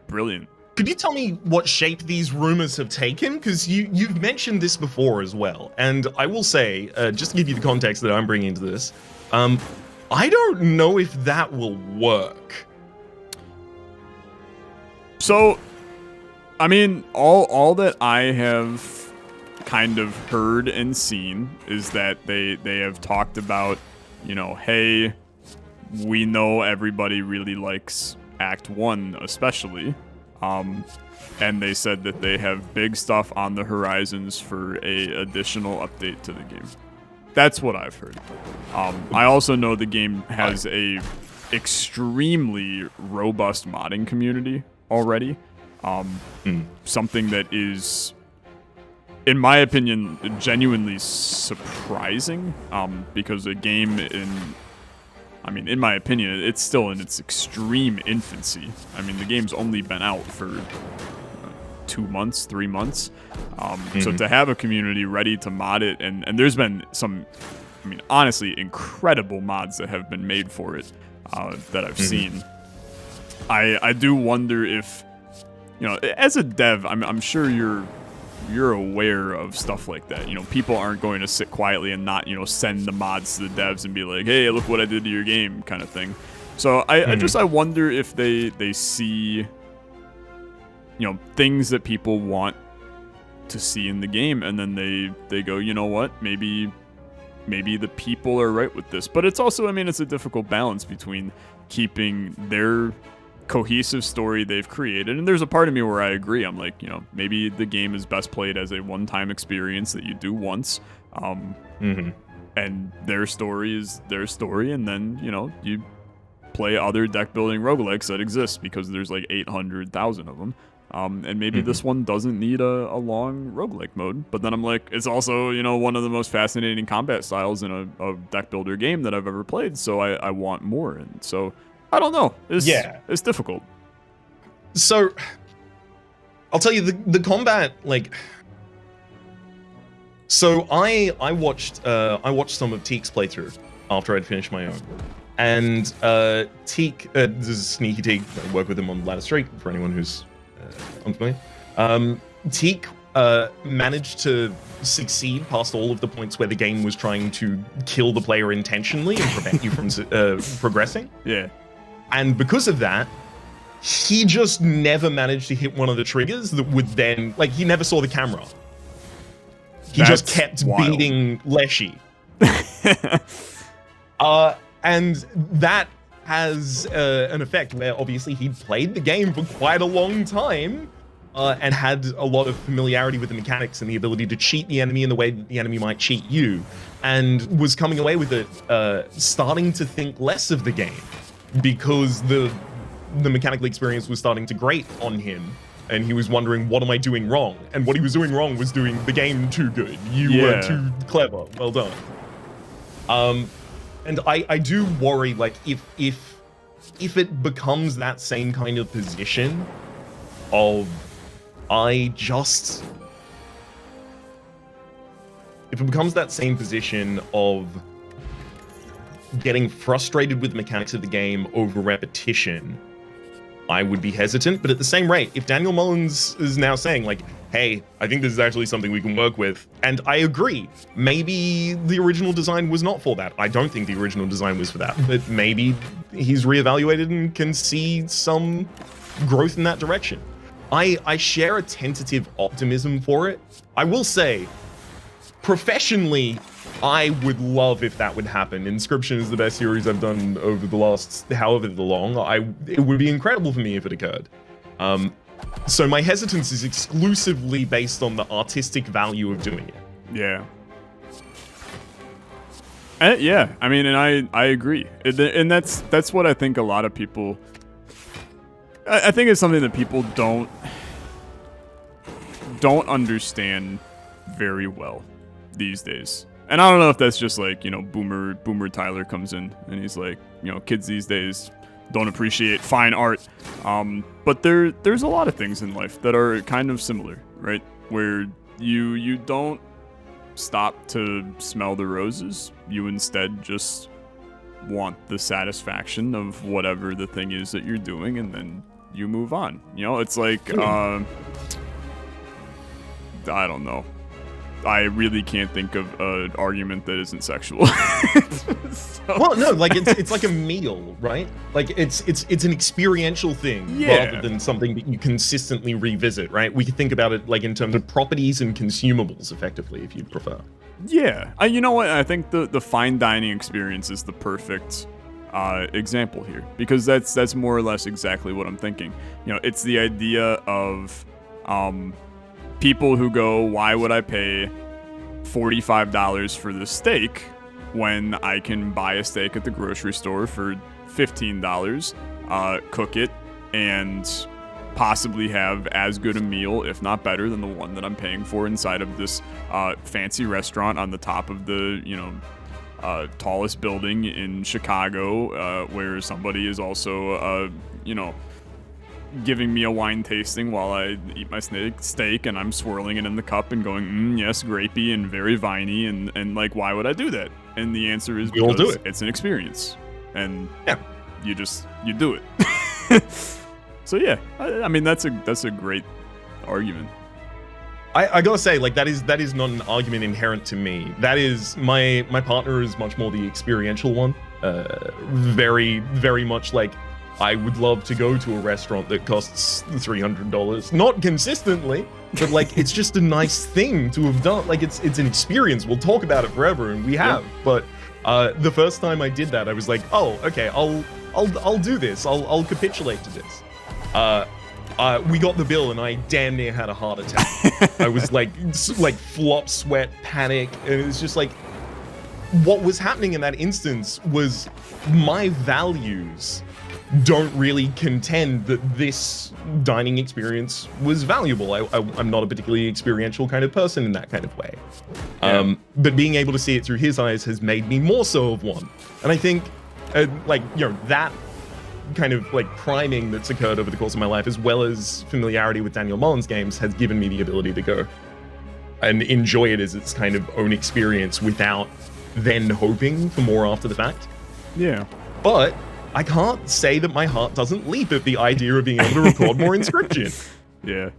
brilliant. Could you tell me what shape these rumors have taken? Because you've mentioned this before as well. And I will say, just to give you the context that I'm bringing into this, I don't know if that will work. So, I mean, all that I have kind of heard and seen is that they have talked about, hey, we know everybody really likes Act 1 especially. And they said that they have big stuff on the horizons for a additional update to the game. That's what I've heard. I also know the game has a extremely robust modding community already. Something that is, in my opinion, genuinely surprising. Because a game in my opinion, it's still in its extreme infancy. I mean, the game's only been out for 2 months, 3 months. So to have a community ready to mod it, and there's been some, honestly, incredible mods that have been made for it that I've seen. I do wonder if, as a dev, I'm sure you're aware of stuff like that. People aren't going to sit quietly and not, send the mods to the devs and be like, hey, look what I did to your game, kind of thing. So I wonder if they see, things that people want to see in the game, and then they go, you know what, maybe the people are right with this. But it's also, it's a difficult balance between keeping their cohesive story they've created, and there's a part of me where I agree. I'm like, maybe the game is best played as a one-time experience that you do once, and their story is their story, and then you play other deck building roguelikes that exist, because there's like 800,000 of them, and maybe this one doesn't need a long roguelike mode. But then I'm like, it's also one of the most fascinating combat styles in a deck builder game that I've ever played, so I want more. And so I don't know. It's difficult. So, I'll tell you, the combat, like... So, I watched some of Teek's playthrough after I'd finished my own. And Teek, this is Sneaky Teek, I work with him on Ladder Street, for anyone who's unfamiliar. Teek managed to succeed past all of the points where the game was trying to kill the player intentionally and prevent you from progressing. Yeah. And because of that, he just never managed to hit one of the triggers that would then, like, he never saw the camera. He just kept beating Leshy. And that has an effect where obviously he'd played the game for quite a long time and had a lot of familiarity with the mechanics and the ability to cheat the enemy in the way that the enemy might cheat you, and was coming away with it starting to think less of the game because the mechanical experience was starting to grate on him, and he was wondering, what am I doing wrong? And what he was doing wrong was doing the game too good. You were too clever. Well done. And I do worry, like, if it becomes that same kind of position of if it becomes that same position of getting frustrated with the mechanics of the game over repetition, I would be hesitant. But at the same rate, if Daniel Mullins is now saying, like, hey, I think this is actually something we can work with, and I agree, maybe the original design was not for that. I don't think the original design was for that, but maybe he's reevaluated and can see some growth in that direction. I share a tentative optimism for it. I will say, professionally, I would love if that would happen. Inscription is the best series I've done over the last however long. It would be incredible for me if it occurred. So my hesitance is exclusively based on the artistic value of doing it. Yeah. Yeah, I mean, and I agree. And that's what I think a lot of people... I think it's something that people don't understand very well these days. And I don't know if that's just like, you know, Boomer Tyler comes in and he's like, you know, kids these days don't appreciate fine art. But there's a lot of things in life that are kind of similar, right? Where you don't stop to smell the roses. You instead just want the satisfaction of whatever the thing is that you're doing, and then you move on. You know, it's like, I don't know. I really can't think of an argument that isn't sexual. Well, no, like it's like a meal, right? Like it's an experiential thing rather than something that you consistently revisit, right? We could think about it like in terms of properties and consumables, effectively, if you'd prefer. Yeah, you know what? I think the fine dining experience is the perfect example here, because that's more or less exactly what I'm thinking. You know, it's the idea of people who go, why would I pay $45 for this steak when I can buy a steak at the grocery store for $15, cook it, and possibly have as good a meal, if not better, than the one that I'm paying for inside of this fancy restaurant on the top of the, you know, tallest building in Chicago, where somebody is also, you know, giving me a wine tasting while I eat my steak, and I'm swirling it in the cup and going, yes, grapey and very viney, and like, why would I do that? And the answer is because it's an experience, and you do it. So yeah, I mean, that's a great argument. I gotta say, like, that is not an argument inherent to me. That is, my partner is much more the experiential one. Very, very much like, I would love to go to a restaurant that costs $300. Not consistently, but like, it's just a nice thing to have done. Like, it's an experience. We'll talk about it forever, and we have. But the first time I did that, I was like, oh, okay, I'll do this. I'll capitulate to this. We got the bill, and I damn near had a heart attack. I was like flop, sweat, panic, and it was just like, what was happening in that instance was my values don't really contend that this dining experience was valuable. I'm not a particularly experiential kind of person in that kind of way. But being able to see it through his eyes has made me more so of one. And I think, like, you know, that kind of like priming that's occurred over the course of my life, as well as familiarity with Daniel Mullins games, has given me the ability to go and enjoy it as its kind of own experience without then hoping for more after the fact. Yeah. But I can't say that my heart doesn't leap at the idea of being able to record more Inscription. Yeah.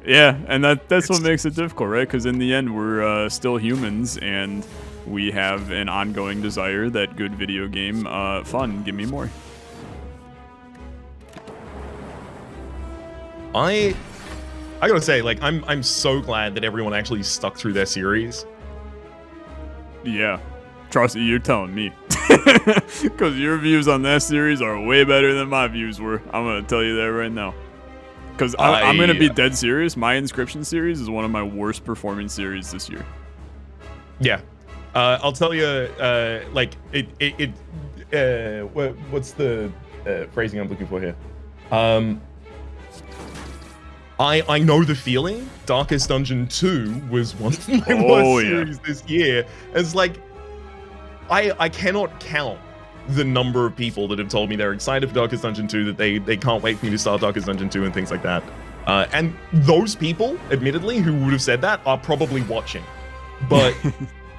Yeah, and that's what makes it difficult, right? Because in the end, we're still humans, and we have an ongoing desire that good video game fun. Give me more. I gotta say, like, I'm so glad that everyone actually stuck through their series. Yeah, trust me, you're telling me. Because your views on that series are way better than my views were. I'm gonna tell you that right now. Because I'm gonna be dead serious. My Inscription series is one of my worst performing series this year. Yeah, I'll tell you, like what's the phrasing I'm looking for here? I know the feeling. Darkest Dungeon 2 was one of my worst series this year. It's like, I cannot count the number of people that have told me they're excited for Darkest Dungeon 2, that they can't wait for me to start Darkest Dungeon 2 and things like that. And those people, admittedly, who would have said that are probably watching. But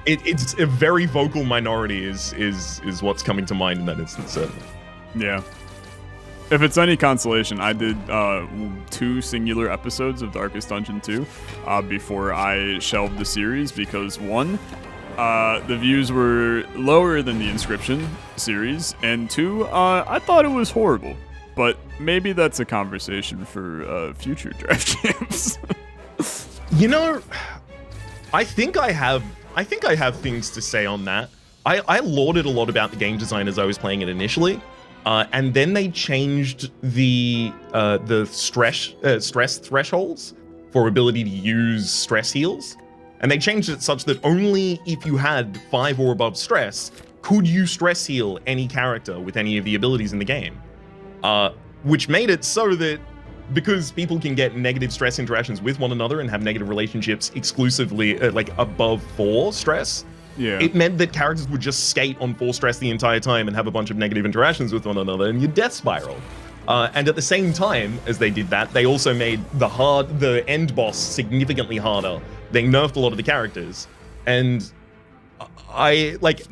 it's a very vocal minority is what's coming to mind in that instance, certainly. Yeah. If it's any consolation, I did 2 singular episodes of Darkest Dungeon 2 before I shelved the series because, one, the views were lower than the Inscription series, and 2, I thought it was horrible. But maybe that's a conversation for future draft champs. You know, I think I have things to say on that. I lauded a lot about the game design as I was playing it initially. And then they changed the stress thresholds for ability to use stress heals. And they changed it such that only if you had 5 or above stress could you stress heal any character with any of the abilities in the game. Which made it so that because people can get negative stress interactions with one another and have negative relationships exclusively like above 4 stress, yeah, it meant that characters would just skate on 4 stress the entire time and have a bunch of negative interactions with one another, and you death spiral. And at the same time as they did that, they also made the end boss significantly harder. They nerfed a lot of the characters, and I like,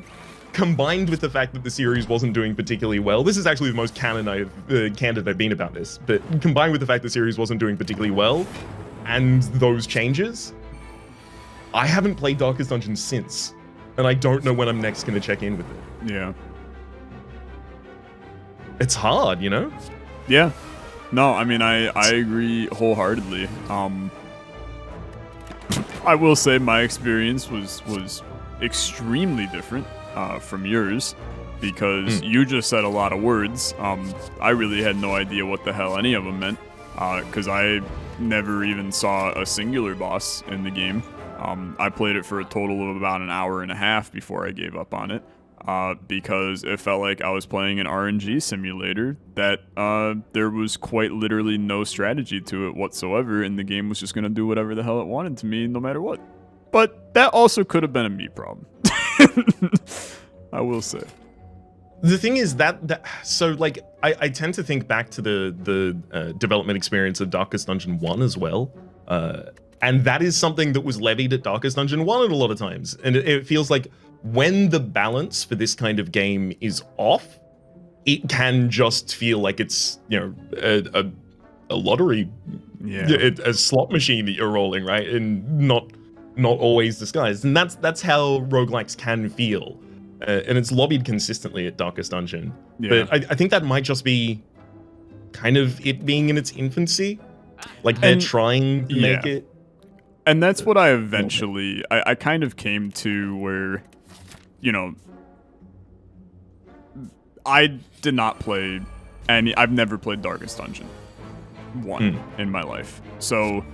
combined with the fact that the series wasn't doing particularly well. This is actually the most candid I've been about this, but combined with the fact the series wasn't doing particularly well, and those changes, I haven't played Darkest Dungeon since. And I don't know when I'm next going to check in with it. Yeah. It's hard, you know? Yeah. No, I mean, I agree wholeheartedly. I will say my experience was extremely different from yours because you just said a lot of words. I really had no idea what the hell any of them meant because I never even saw a singular boss in the game. I played it for a total of about an hour and a half before I gave up on it because it felt like I was playing an RNG simulator that there was quite literally no strategy to it whatsoever, and the game was just going to do whatever the hell it wanted to me no matter what. But that also could have been a me problem. I will say. The thing is so like I tend to think back to the development experience of Darkest Dungeon 1 as well. And that is something that was levied at Darkest Dungeon 1 a lot of times. And it feels like when the balance for this kind of game is off, it can just feel like it's, you know, a lottery, a slot machine that you're rolling, right? And not always disguised. And that's how roguelikes can feel. And it's lobbied consistently at Darkest Dungeon. Yeah. But I think that might just be kind of it being in its infancy. Like they're trying to make it. And that's what I eventually, I kind of came to where, you know, I did not play I've never played Darkest Dungeon 1 in my life. So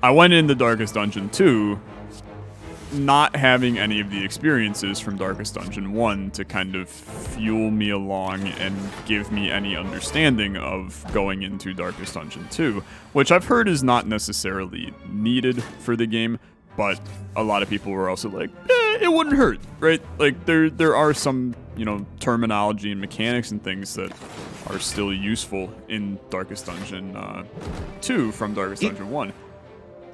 I went into Darkest Dungeon 2 not having any of the experiences from Darkest Dungeon 1 to kind of fuel me along and give me any understanding of going into Darkest Dungeon 2, which I've heard is not necessarily needed for the game, but a lot of people were also like, it wouldn't hurt, right? Like, there are some, you know, terminology and mechanics and things that are still useful in Darkest Dungeon 2 from Darkest Dungeon 1.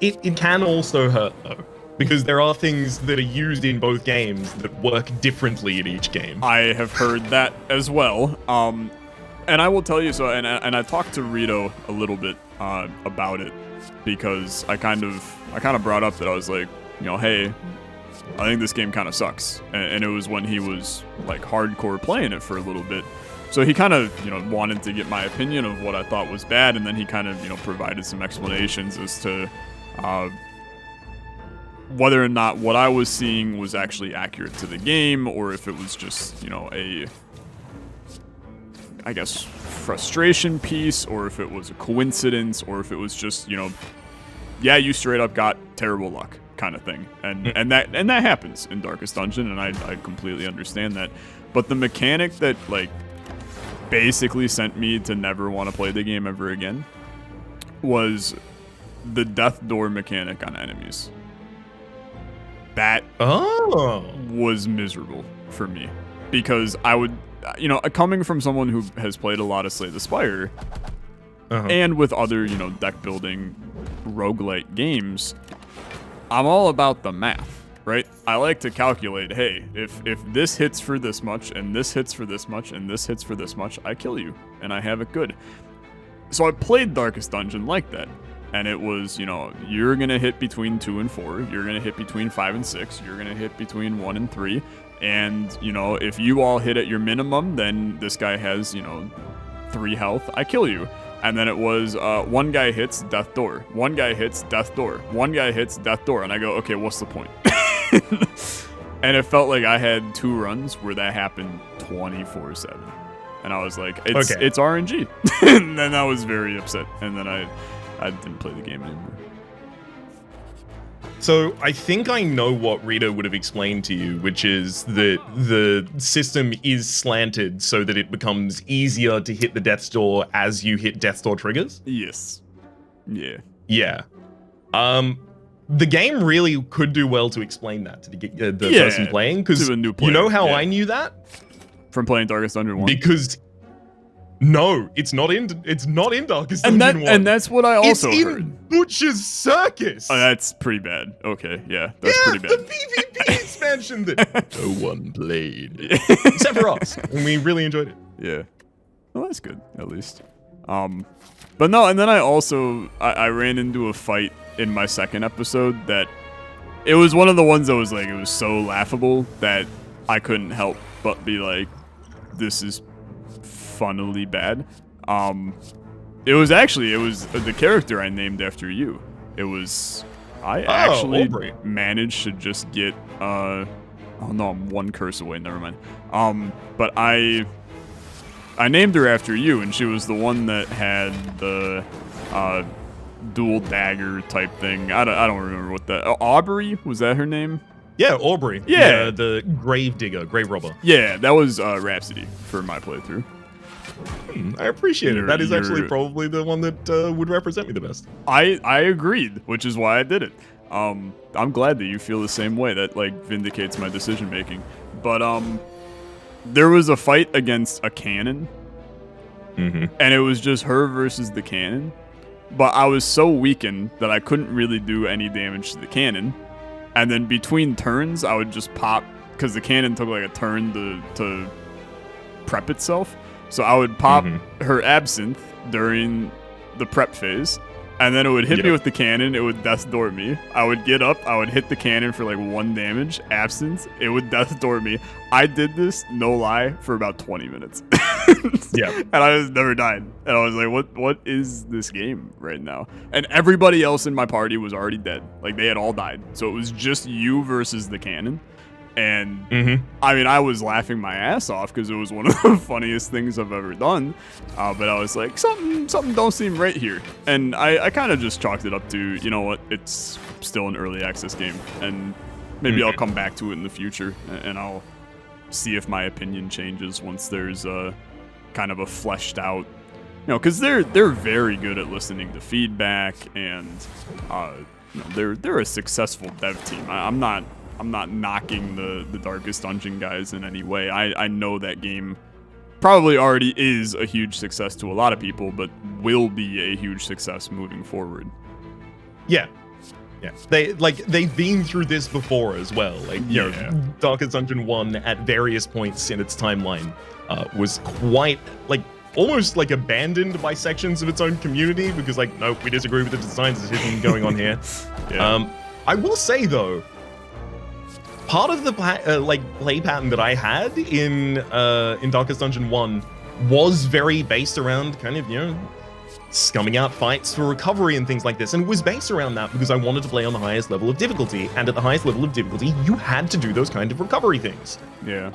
It can also hurt, though. Because there are things that are used in both games that work differently in each game. I have heard that as well. And I will tell you so, and I talked to Rito a little bit about it, because I kind of brought up that I was like, hey, I think this game kind of sucks, and it was when he was like hardcore playing it for a little bit. So he kind of, wanted to get my opinion of what I thought was bad, and then he kind of, provided some explanations as to whether or not what I was seeing was actually accurate to the game, or if it was just, I guess, frustration piece, or if it was a coincidence, or if it was just, yeah, you straight up got terrible luck kind of thing. And that happens in Darkest Dungeon, and I completely understand that. But the mechanic that, like, basically sent me to never want to play the game ever again was the death door mechanic on enemies. That was miserable for me, because I would, coming from someone who has played a lot of Slay the Spire, and with other, deck building roguelite games, I'm all about the math, right? I like to calculate, hey, if this hits for this much, and this hits for this much, and this hits for this much, I kill you, and I have it good. So I played Darkest Dungeon like that. And it was, you're going to hit between 2 and 4. You're going to hit between 5 and 6. You're going to hit between 1 and 3. And, if you all hit at your minimum, then this guy has, 3 health. I kill you. And then it was one guy hits, death door. One guy hits, death door. One guy hits, death door. And I go, okay, what's the point? And it felt like I had 2 runs where that happened 24/7. And I was like, it's RNG. And then I was very upset. And then I didn't play the game anymore. So I think I know what Rito would have explained to you, which is that the system is slanted so that it becomes easier to hit the death's door as you hit death's door triggers. Yes. Yeah. Yeah. The game really could do well to explain that to the person playing, because you know how I knew that? From playing Darkest Dungeon 1? Because no, it's not in Darkest Dungeon 1. And that's what I also heard. It's in Butcher's Circus. Oh, that's pretty bad. Okay, yeah, that's pretty bad. The PvP expansion that no one played. Except for us. And we really enjoyed it. Yeah. Well, that's good, at least. But no, and then I ran into a fight in my second episode that it was one of the ones that was like, it was so laughable that I couldn't help but be like, this is funnily bad. It was the character I named after you. I actually Aubrey. managed to just get oh no, I'm one curse away, never mind. But I named her after you, and she was the one that had the dual dagger type thing. I don't remember what that. Aubrey, was that her name? Yeah, Aubrey. Yeah, the grave digger, grave robber. Yeah, that was Rhapsody for my playthrough. I appreciate it. That is actually probably the one that would represent me the best. I agreed, which is why I did it. I'm glad that you feel the same way. That like vindicates my decision making. But there was a fight against a cannon, and it was just her versus the cannon. But I was so weakened that I couldn't really do any damage to the cannon. And then between turns, I would just pop, because the cannon took like a turn to prep itself. So I would pop her absinthe during the prep phase, and then it would hit me with the cannon. It would death door me. I would get up. I would hit the cannon for like 1 damage. Absinthe. It would death door me. I did this, no lie, for about 20 minutes. And I just never died. And I was like, what is this game right now? And everybody else in my party was already dead. Like, they had all died. So it was just you versus the cannon. And I mean, I was laughing my ass off because it was one of the funniest things I've ever done. But I was like, something don't seem right here. And I kind of just chalked it up to, you know what, it's still an early access game. And maybe I'll come back to it in the future, and I'll see if my opinion changes once there's a kind of a fleshed out, because they're very good at listening to feedback, and they're a successful dev team. I'm not knocking the Darkest Dungeon guys in any way. I know that game probably already is a huge success to a lot of people, but will be a huge success moving forward. Yeah. They've been through this before as well. Like, you know, Darkest Dungeon 1 at various points in its timeline was quite, like, almost like abandoned by sections of its own community because like, nope, we disagree with the design decision going on here. Yeah. I will say though, part of the play pattern that I had in Darkest Dungeon 1 was very based around kind of, you know, scumming out fights for recovery and things like this, and it was based around that because I wanted to play on the highest level of difficulty, and at the highest level of difficulty, you had to do those kind of recovery things. Yeah.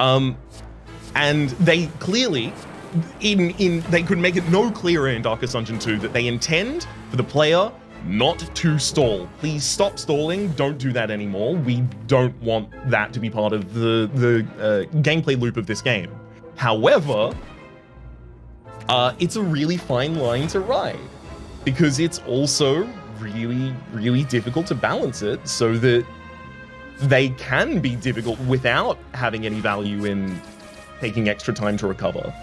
And they clearly, they could make it no clearer in Darkest Dungeon 2 that they intend for the player not to stall. Please stop stalling. Don't do that anymore. We don't want that to be part of the gameplay loop of this game. However, it's a really fine line to ride because it's also really, really difficult to balance it so that they can be difficult without having any value in taking extra time to recover.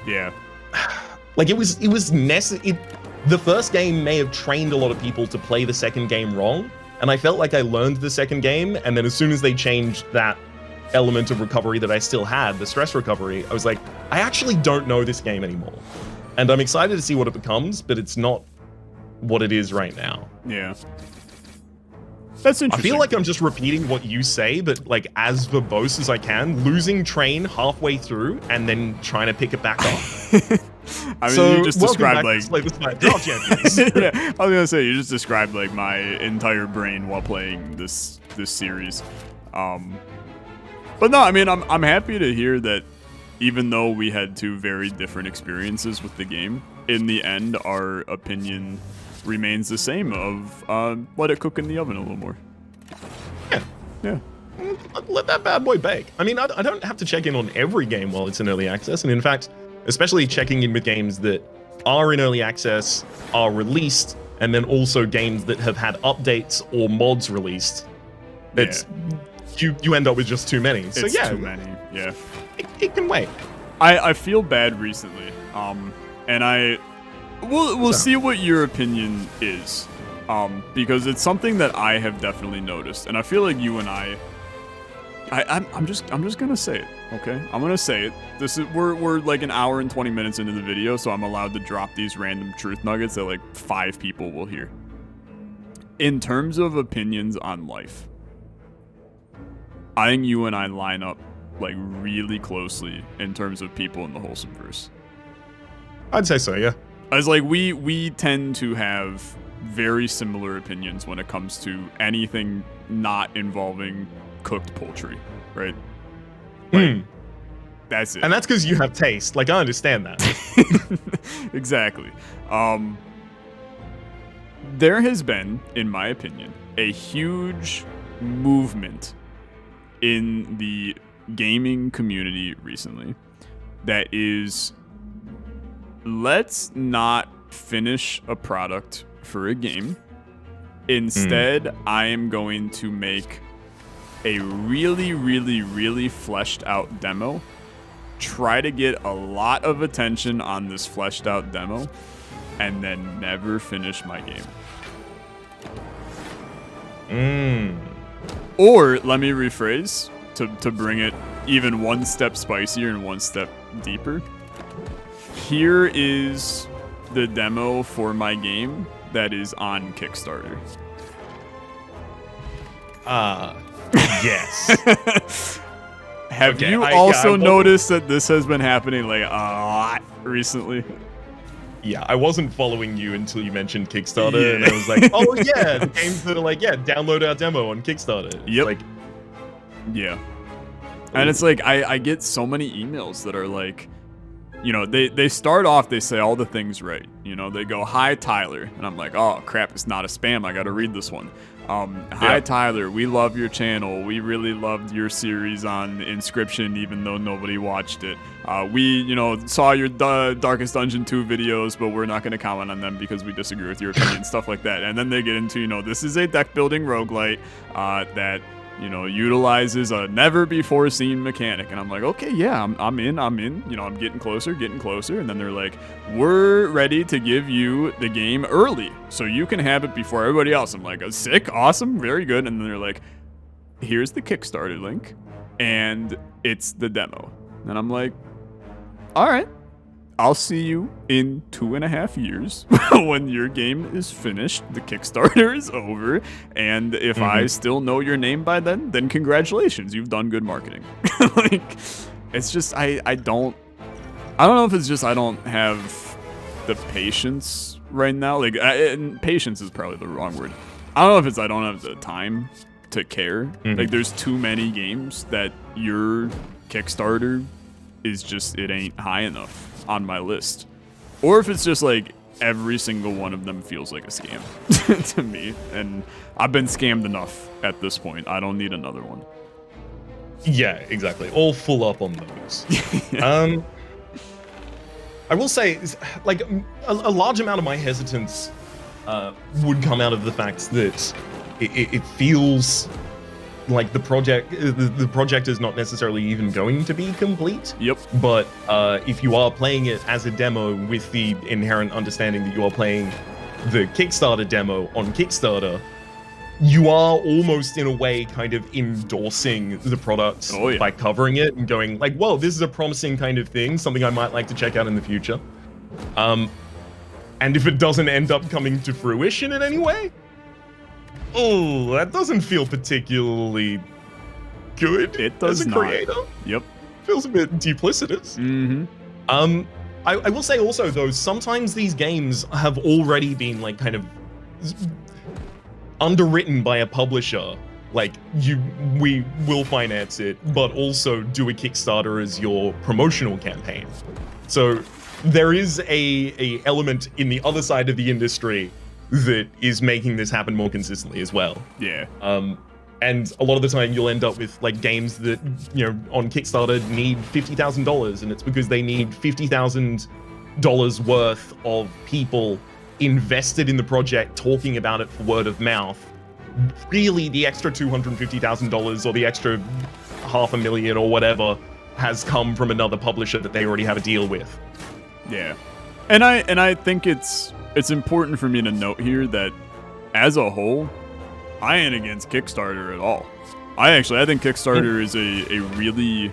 Yeah. Like it was necessary. The first game may have trained a lot of people to play the second game wrong, and I felt like I learned the second game, and then as soon as they changed that element of recovery that I still had, the stress recovery, I was like, I actually don't know this game anymore. And I'm excited to see what it becomes, but it's not what it is right now. Yeah. That's interesting. I feel like I'm just repeating what you say, but like as verbose as I can, losing train halfway through and then trying to pick it back up. I mean, so, you just described like Slay the Spire Draw Champions. Yeah, I was gonna say you just described like my entire brain while playing this series. But no, I mean, I'm happy to hear that even though we had two very different experiences with the game, in the end, our opinion remains the same of let it cook in the oven a little more. Yeah. Let that bad boy bake. I mean, I don't have to check in on every game while it's in early access, and in fact, especially checking in with games that are in early access, are released, and then also games that have had updates or mods released. It's you end up with just too many. So it's yeah, too many. Yeah, it can wait. I feel bad recently, and we'll see what your opinion is, because it's something that I have definitely noticed, and I feel like you and I'm just gonna say it, okay? I'm gonna say it. This is we're like an hour and 20 minutes into the video, so I'm allowed to drop these random truth nuggets that like 5 people will hear. In terms of opinions on life, I think you and I line up like really closely in terms of people in the Wholesomeverse. I'd say so, yeah. As like we tend to have very similar opinions when it comes to anything not involving cooked poultry, right? Like, that's it. And that's because you have taste. Like, I understand that. Exactly. There has been, in my opinion, a huge movement in the gaming community recently that is, let's not finish a product for a game. Instead, I am going to make a really, really, really fleshed out demo, try to get a lot of attention on this fleshed out demo, and then never finish my game. Or, let me rephrase, to bring it even one step spicier and one step deeper. Here is the demo for my game that is on Kickstarter. Yes. Have you also noticed that this has been happening like a lot recently? Yeah, I wasn't following you until you mentioned Kickstarter, and I was like, oh yeah, the games that are like, yeah, download our demo on Kickstarter. Yep. Like, yeah. And it's like, I get so many emails that are like, you know, they start off, they say all the things right. You know, they go, hi, Tyler. And I'm like, oh, crap, it's not a spam. I got to read this one. Hi, Tyler. We love your channel. We really loved your series on Inscription, even though nobody watched it. We, you know, saw your Darkest Dungeon 2 videos, but we're not going to comment on them because we disagree with your opinion, stuff like that. And then they get into, you know, this is a deck building roguelite that, you know, utilizes a never before seen mechanic. And I'm like, okay, yeah, I'm in. You know, I'm getting closer. And then they're like, we're ready to give you the game early so you can have it before everybody else. I'm like, sick, awesome, very good. And then they're like, here's the Kickstarter link and it's the demo. And I'm like, all right, I'll see you in 2.5 years when your game is finished, the Kickstarter is over, and if I still know your name by then congratulations, you've done good marketing. Like, it's just I don't know if it's just I don't have the patience right now. Like, and patience is probably the wrong word. I don't know if it's I don't have the time to care. Like, there's too many games that your Kickstarter is just, it ain't high enough on my list. Or if it's just like every single one of them feels like a scam to me. And I've been scammed enough at this point. I don't need another one. Yeah, exactly. All full up on those. I will say, like, a large amount of my hesitance would come out of the fact that it feels like the project is not necessarily even going to be complete. Yep. But if you are playing it as a demo with the inherent understanding that you are playing the Kickstarter demo on Kickstarter, you are almost in a way kind of endorsing the product by covering it and going like, whoa, this is a promising kind of thing, something I might like to check out in the future. And if it doesn't end up coming to fruition in any way, oh, that doesn't feel particularly good. It does as a creator. Yep. Feels a bit duplicitous. I will say also though, sometimes these games have already been like kind of underwritten by a publisher. Like, we will finance it, but also do a Kickstarter as your promotional campaign. So there is a element in the other side of the industry that is making this happen more consistently as well. Yeah. And a lot of the time you'll end up with like games that, you know, on Kickstarter need $50,000, and it's because they need $50,000 worth of people invested in the project talking about it for word of mouth. Really, the extra $250,000 or the extra $500,000 or whatever has come from another publisher that they already have a deal with. Yeah. And I think it's important for me to note here that as a whole, I ain't against Kickstarter at all. I think Kickstarter is a really...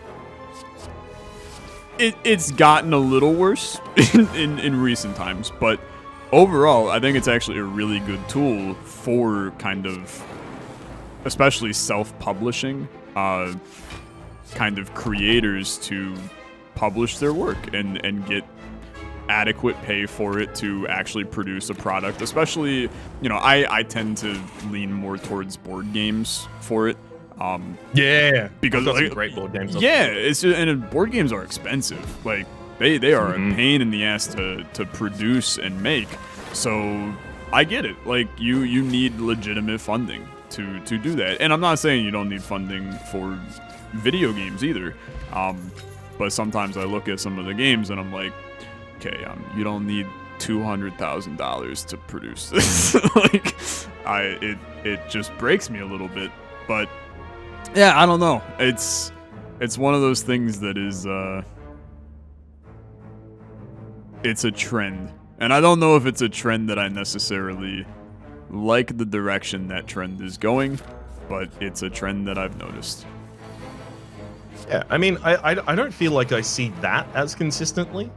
It's gotten a little worse in recent times, but overall, I think it's actually a really good tool for kind of, especially self-publishing, kind of creators to publish their work and get adequate pay for it to actually produce a product. Especially, you know, I tend to lean more towards board games for it. Yeah, because like, some great board games. Yeah, it's just, and board games are expensive. Like they are a pain in the ass to produce and make. So I get it. Like you need legitimate funding to do that. And I'm not saying you don't need funding for video games either. But sometimes I look at some of the games and I'm like, okay, you don't need $200,000 to produce this. Like, it just breaks me a little bit. But yeah, I don't know. It's one of those things that is it's a trend. And I don't know if it's a trend that I necessarily like the direction that trend is going, but it's a trend that I've noticed. Yeah, I mean, I don't feel like I see that as consistently.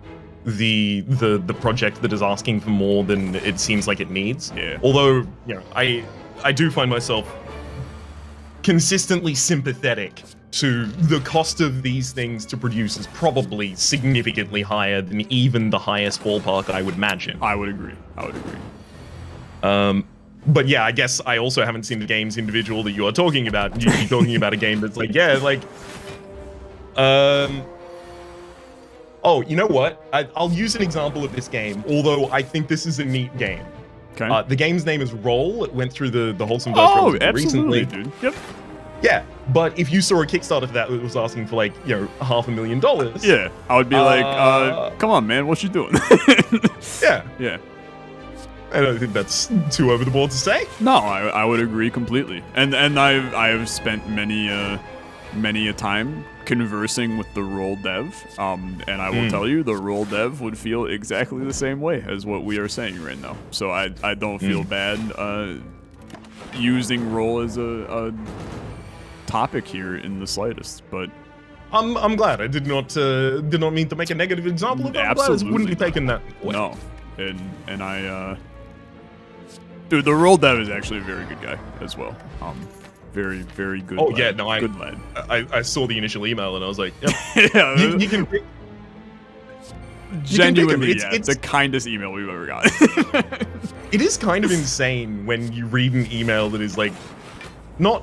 The project that is asking for more than it seems like it needs. Yeah. Although, you know, I do find myself consistently sympathetic to the cost of these things to produce is probably significantly higher than even the highest ballpark I would imagine. I would agree. But yeah, I guess I also haven't seen the games individual that you are talking about. You're talking about a game that's like, yeah, like, oh, you know what? I'll use an example of this game, although I think this is a neat game. Okay. The game's name is Roll. It went through the Wholesome Verse absolutely, recently. Dude. Yep. Yeah, but if you saw a Kickstarter for that was asking for, like, you know, $500,000. Yeah, I would be like, come on, man, what you doing? Yeah. Yeah. I don't think that's too over the board to say. No, I would agree completely. And I've spent many a time conversing with the Roll dev, and I will tell you, the Roll dev would feel exactly the same way as what we are saying right now. So I don't feel bad using Roll as a topic here in the slightest, but I'm glad. I did not mean to make a negative example of it. I'm glad it wouldn't be taken that way. No, and I, dude, the role dev is actually a very good guy as well. Very, very good. Oh lad. yeah, no, good lad. I saw the initial email and I was like, yep. Yeah, you can pick. Genuinely, it's the kindest email we've ever gotten. It is kind of insane when you read an email that is like, not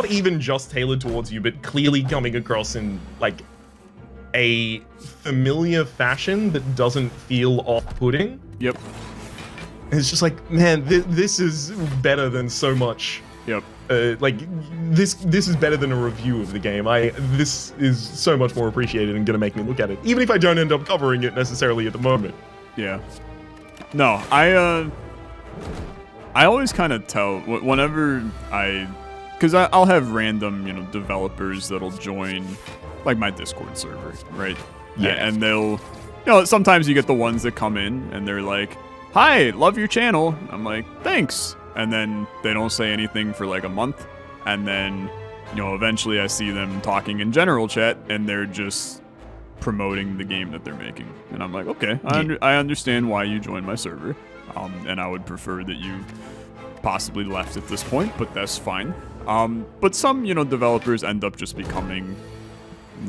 even just tailored towards you, but clearly coming across in like a familiar fashion that doesn't feel off-putting. Yep. And it's just like, man, this is better than so much. Yep. Like this is better than a review of the game. This is so much more appreciated and gonna make me look at it, even if I don't end up covering it necessarily at the moment. Yeah. No, I always kind of tell whenever because I'll have random developers that'll join like my Discord server, right? Yeah. And they'll sometimes you get the ones that come in and they're like, "Hi, love your channel." I'm like, "Thanks." And then they don't say anything for like a month, and then eventually I see them talking in general chat and they're just promoting the game that they're making, and I'm like, okay, I understand why you joined my server, and I would prefer that you possibly left at this point, but that's fine. But some developers end up just becoming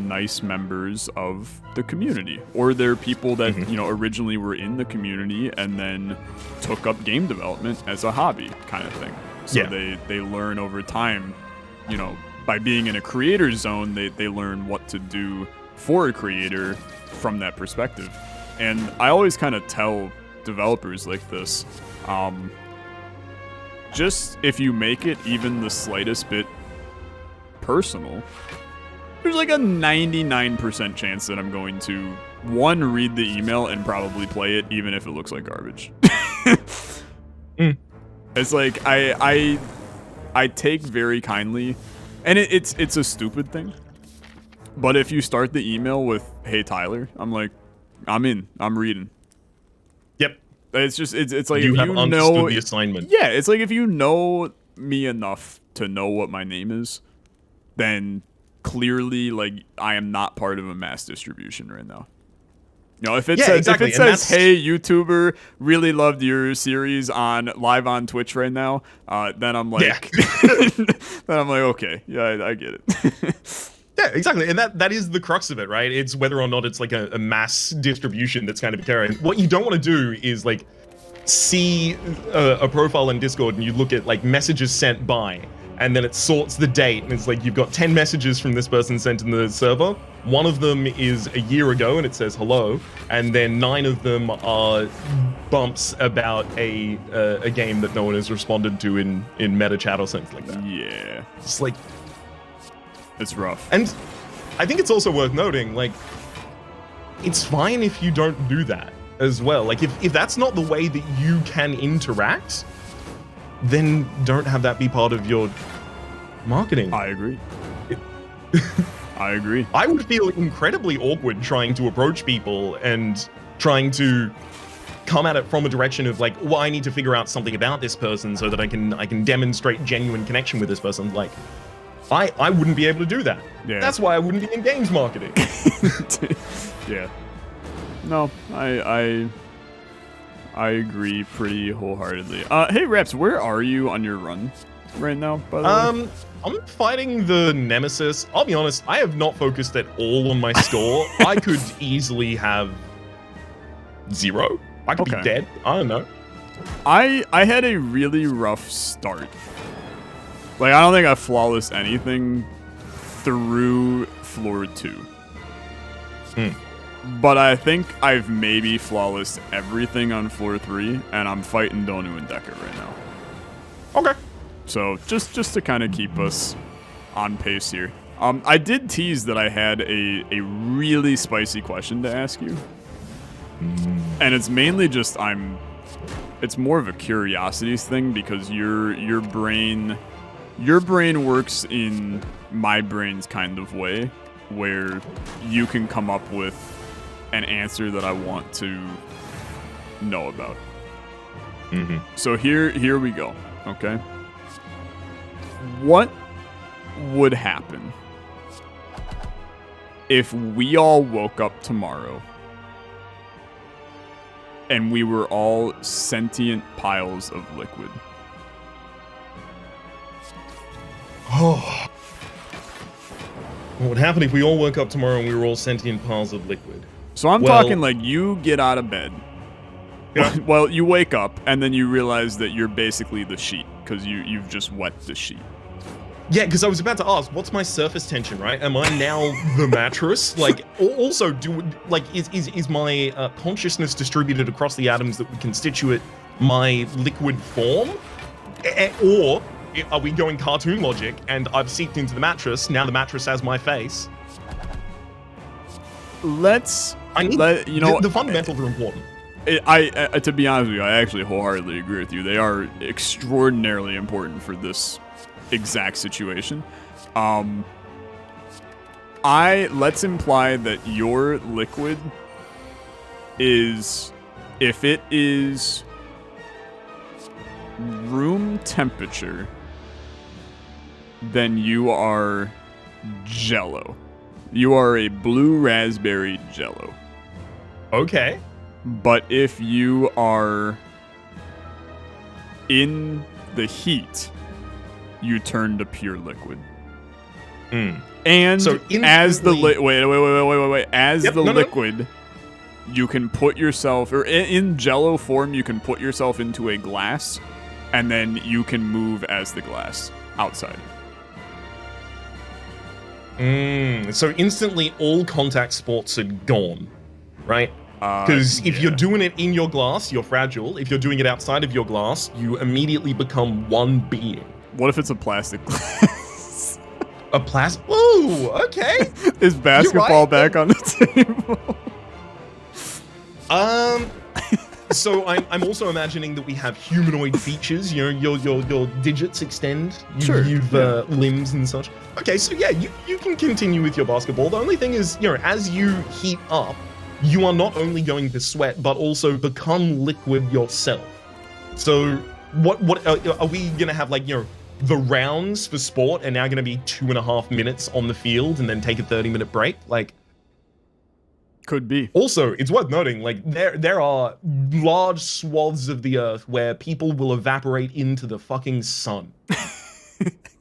nice members of the community, or they're people that originally were in the community and then took up game development as a hobby kind of thing. So they learn over time, by being in a creator zone, they learn what to do for a creator from that perspective. And I always kind of tell developers like this, just if you make it even the slightest bit personal, there's like a 99% chance that I'm going to, one, read the email and probably play it, even if it looks like garbage. It's like, I take very kindly, and it's a stupid thing, but if you start the email with, "Hey Tyler," I'm like, I'm in, I'm reading. Yep. It's just, it's like, you if have you understood know the assignment. Yeah, it's like if you know me enough to know what my name is, then clearly, like, I am not part of a mass distribution right now. If it says, exactly. "Hey YouTuber, really loved your series on live on Twitch right now," then I'm like, then I'm like, okay, yeah, I get it. Yeah, exactly. And that is the crux of it, right? It's whether or not it's like a mass distribution that's kind of carrying. What you don't want to do is like see a profile in Discord and you look at like messages sent by, and then it sorts the date, and it's like you've got 10 messages from this person sent in the server. One of them is a year ago and it says hello, and then 9 of them are bumps about a game that no one has responded to in meta chat or something like that. Yeah. It's like, it's rough. and I think it's also worth noting, like, it's fine if you don't do that as well. Like, if that's not the way that you can interact, then don't have that be part of your marketing. I agree. I agree. I would feel incredibly awkward trying to approach people and trying to come at it from a direction of like, well, I need to figure out something about this person so that I can demonstrate genuine connection with this person. Like, I wouldn't be able to do that. Yeah. That's why I wouldn't be in games marketing. Yeah. No, I agree pretty wholeheartedly. Hey Raps, where are you on your run right now, by the way? I'm fighting the Nemesis. I'll be honest, I have not focused at all on my score. I could easily have 0. I could be dead. I don't know. I had a really rough start. Like, I don't think I flawless anything through floor 2. But I think I've maybe flawless everything on floor 3, and I'm fighting Donu and Decker right now. Okay. So just to kind of keep us on pace here. I did tease that I had a really spicy question to ask you. And it's mainly just it's more of a curiosities thing, because your brain works in my brain's kind of way, where you can come up with an answer that I want to know about. So here we go, okay? What would happen if we all woke up tomorrow and we were all sentient piles of liquid. Oh. What would happen if we all woke up tomorrow and we were all sentient piles of liquid? So I'm talking like you get out of bed. Yeah. Well, you wake up and then you realize that you're basically the sheet because you've just wet the sheet. Yeah, because I was about to ask, what's my surface tension, right? Am I now the mattress? Like, also, is my consciousness distributed across the atoms that would constitute my liquid form? Or are we going cartoon logic and I've seeped into the mattress, now the mattress has my face? The fundamentals are important. To be honest with you, I actually wholeheartedly agree with you. They are extraordinarily important for this exact situation. Let's imply that your liquid is, if it is room temperature, then you are Jello. You are a blue raspberry Jello. Okay. But if you are in the heat, you turn to pure liquid. And so as the liquid, you can put yourself, or in Jello form, you can put yourself into a glass, and then you can move as the glass outside. So instantly, all contact sports are gone, right? Because if you're doing it in your glass, you're fragile. If you're doing it outside of your glass, you immediately become one being. What if it's a plastic glass? A plastic? Ooh, okay. Is basketball back on the table? So I'm also imagining that we have humanoid features. You know, your digits extend. You've limbs and such. Okay, so yeah, you can continue with your basketball. The only thing is, you know, as you heat up, you are not only going to sweat, but also become liquid yourself. So what are we gonna have, like, you know, the rounds for sport are now gonna be 2.5 minutes on the field and then take a 30-minute break? Like, could be. Also, it's worth noting, like, there are large swaths of the earth where people will evaporate into the fucking sun.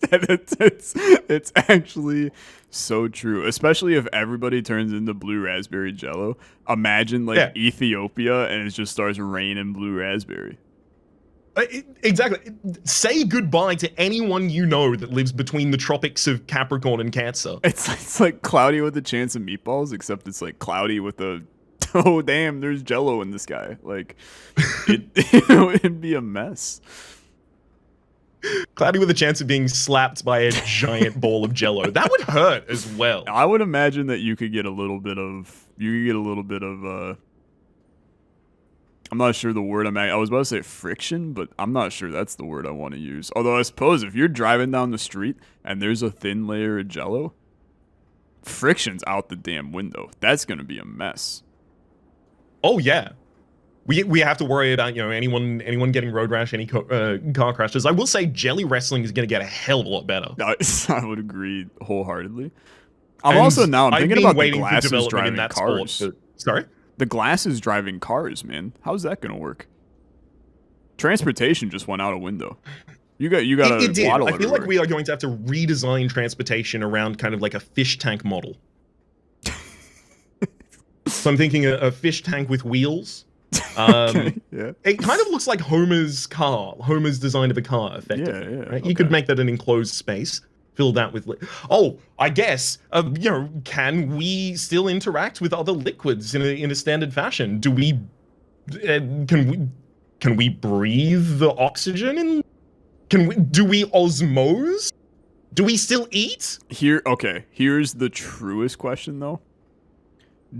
It's actually so true, especially if everybody turns into blue raspberry Jello. Imagine like Ethiopia and it just starts raining blue raspberry. Exactly. Say goodbye to anyone you know that lives between the tropics of Capricorn and Cancer. It's like cloudy with a chance of meatballs, except it's like cloudy with a, oh damn, there's Jello in the sky. Like it'd be a mess. Cloudy with a chance of being slapped by a giant ball of Jello. That would hurt as well. I would imagine that you could get a little bit of I'm not sure the word I was about to say friction, but I'm not sure that's the word I want to use. Although I suppose if you're driving down the street and there's a thin layer of Jello, friction's out the damn window. That's going to be a mess. Oh yeah. We have to worry about, you know, anyone getting road rash, any car crashes. I will say jelly wrestling is going to get a hell of a lot better. I would agree wholeheartedly. I'm thinking about the glasses driving cars. Sorry? The glasses driving cars, man. How's that going to work? Transportation just went out a window. You got it did. waddle I feel everywhere. like we are going to have to redesign transportation around kind of like a fish tank model. So I'm thinking a fish tank with wheels. Okay, yeah. It kind of looks like Homer's car, Homer's design of a car, effectively. Yeah, right? okay. You could make that an enclosed space, fill that with. I guess you know, can we still interact with other liquids in a standard fashion? Do we? Can we breathe the oxygen in? Do we osmose? Do we still eat? Here's the truest question though.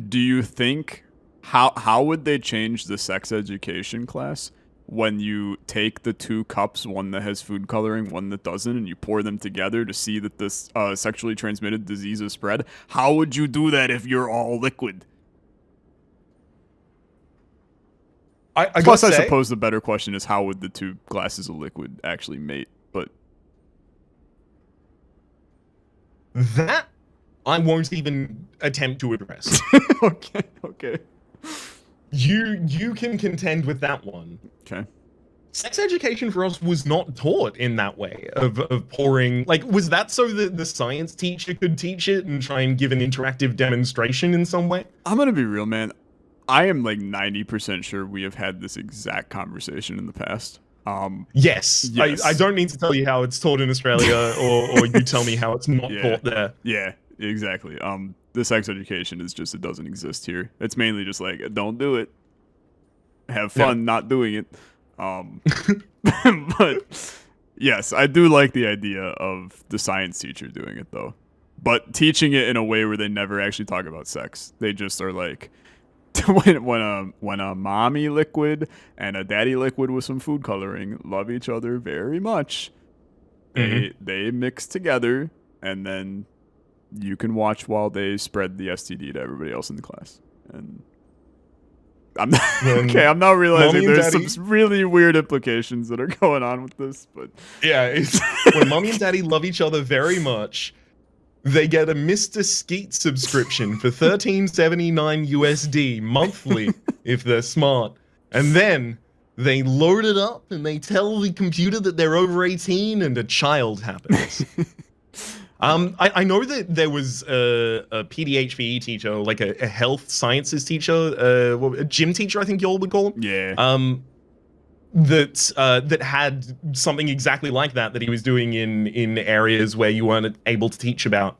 Do you think how would they change the sex education class when you take the two cups, one that has food coloring, one that doesn't, and you pour them together to see that this sexually transmitted disease is spread? How would you do that if you're all liquid? Plus, I suppose the better question is how would the two glasses of liquid actually mate? But that I won't even attempt to address. Okay. You can contend with that one. Okay. Sex education for us was not taught in that way of pouring. Like, was that so that the science teacher could teach it and try and give an interactive demonstration in some way? I'm gonna be real, man. I am like 90% sure we have had this exact conversation in the past. Yes. Yes. I don't need to tell you how it's taught in Australia, or you tell me how it's not Yeah. taught there. Yeah, exactly. The sex education is just, it doesn't exist here. It's mainly just like, don't do it. Have fun not doing it. But yes, I do like the idea of the science teacher doing it though. But teaching it in a way where they never actually talk about sex. They just are like, when a mommy liquid and a daddy liquid with some food coloring love each other very much, they mix together, and then you can watch while they spread the STD to everybody else in the class. And I'm not, I'm now realizing there's some really weird implications that are going on with this, but yeah, it's when mommy and daddy love each other very much. They get a Mr. Skeet subscription for $13.79 USD monthly if they're smart. And then they load it up and they tell the computer that they're over 18 and a child happens. I know that there was a PDHPE teacher, like a health sciences teacher, a gym teacher, I think y'all would call him. Yeah. That had something exactly like that he was doing in areas where you weren't able to teach about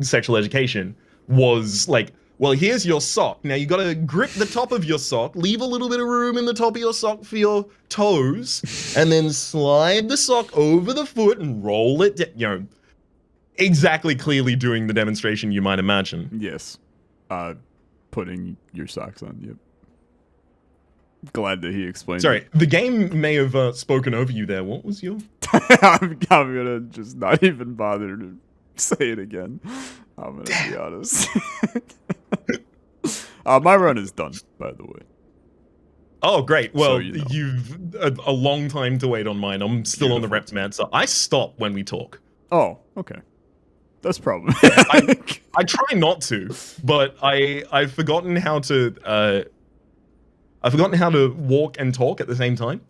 sexual education. Was like, well, here's your sock. Now you got to grip the top of your sock, leave a little bit of room in the top of your sock for your toes, and then slide the sock over the foot and roll it. You know, exactly, clearly doing the demonstration you might imagine. Yes. Putting your socks on. Yep. Glad that he explained. Sorry, the game may have spoken over you there. What was your? I'm gonna just not even bother to say it again. I'm gonna be honest. My run is done, by the way. Oh, great. Well, So, you know. You've a long time to wait on mine. I'm still on the reps, man. So I stop when we talk. Oh, okay. That's probably. I try not to, but I've forgotten how to. I've forgotten how to walk and talk at the same time.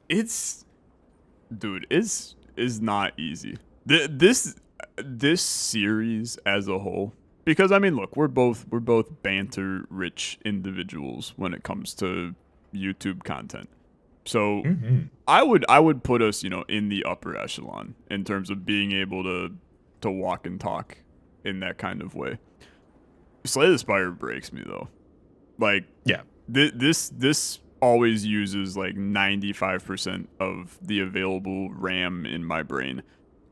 Dude, is not easy. This series as a whole, because I mean, look, we're both banter rich individuals when it comes to YouTube content. So I would put us, in the upper echelon in terms of being able to walk and talk in that kind of way. Slay the Spire breaks me though. Like, yeah, this always uses like 95% of the available RAM in my brain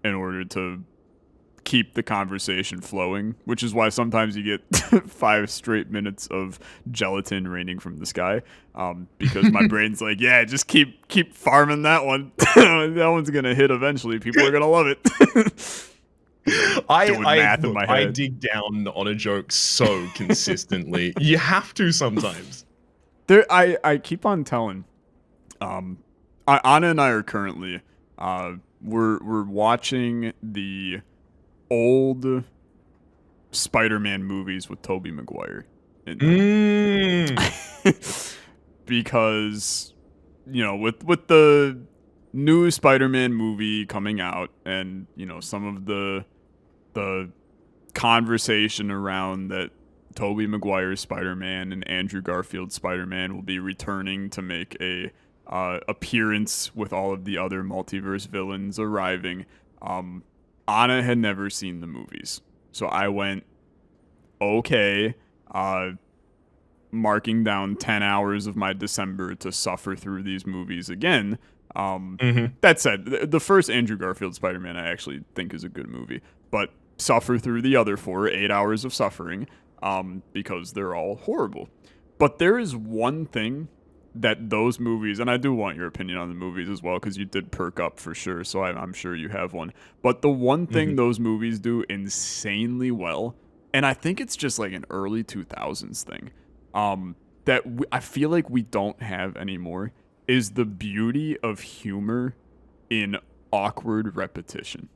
in order to keep the conversation flowing, which is why sometimes you get 5 straight minutes of gelatin raining from the sky, because my brain's like, yeah, just keep farming that one. That one's gonna hit eventually. People are gonna love it. I dig down on a joke so consistently. You have to sometimes. I keep on telling. Anna and I are currently we're watching the old Spider-Man movies with Tobey Maguire in them. Because with the new Spider-Man movie coming out, and some of the conversation around that Tobey Maguire's Spider-Man and Andrew Garfield's Spider-Man will be returning to make a appearance with all of the other multiverse villains arriving. Anna had never seen the movies, so I went, okay, marking down 10 hours of my December to suffer through these movies again. That said, the first Andrew Garfield Spider-Man I actually think is a good movie, but suffer through the other 4, 8 hours of suffering, because they're all horrible. But there is one thing that those movies, and I do want your opinion on the movies as well, because you did perk up for sure, so I'm sure you have one. But the one thing those movies do insanely well, and I think it's just like an early 2000s thing, that I feel like we don't have anymore, is the beauty of humor in awkward repetition.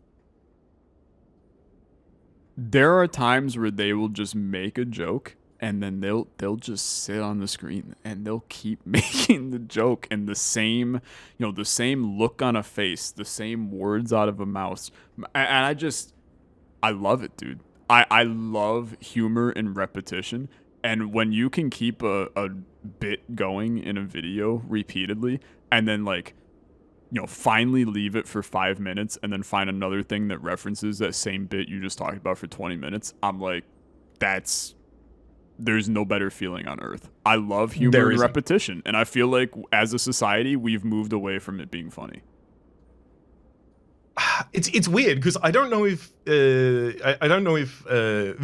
there are times where they will just make a joke and then they'll just sit on the screen and they'll keep making the joke and the same look on a face, the same words out of a mouth. And I love it, dude. I love humor and repetition. And when you can keep a bit going in a video repeatedly and then like, finally leave it for 5 minutes and then find another thing that references that same bit you just talked about for 20 minutes, I'm like, there's no better feeling on earth. I love humor and repetition. And I feel like as a society, we've moved away from it being funny. It's weird because I don't know if the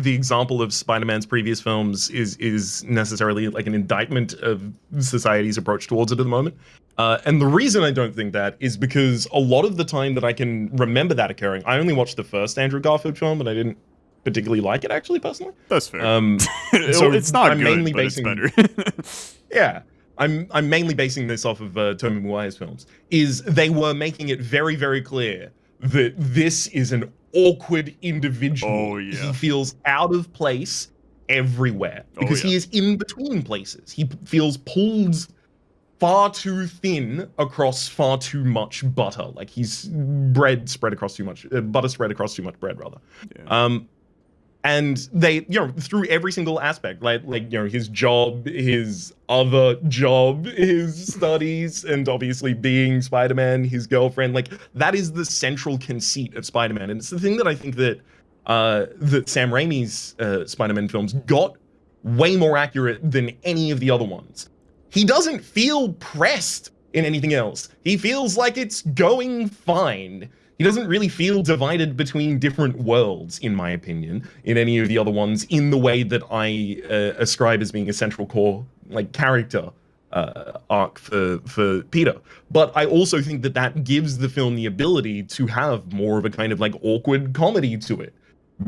example of Spider-Man's previous films is necessarily like an indictment of society's approach towards it at the moment. And the reason I don't think that is because a lot of the time that I can remember that occurring, I only watched the first Andrew Garfield film and I didn't particularly like it actually personally. That's fair. So it's not I'm good, mainly but basing, it's better. yeah. I'm mainly basing this off of Tobey Maguire's films. Is they were making it very, very clear that this is an awkward individual. Oh, yeah. He feels out of place everywhere because he is in between places. He feels pulled far too thin across far too much butter. Like he's bread spread across too much, butter spread across too much bread, rather. Yeah. And they, through every single aspect, like his job, his other job, his studies, and obviously being Spider-Man, his girlfriend, like that is the central conceit of Spider-Man. And it's the thing that I think that that Sam Raimi's Spider-Man films got way more accurate than any of the other ones. He doesn't feel pressed in anything else. He feels like it's going fine. He doesn't really feel divided between different worlds, in my opinion, in any of the other ones, in the way that I ascribe as being a central core like character arc for Peter. But I also think that that gives the film the ability to have more of a kind of like awkward comedy to it,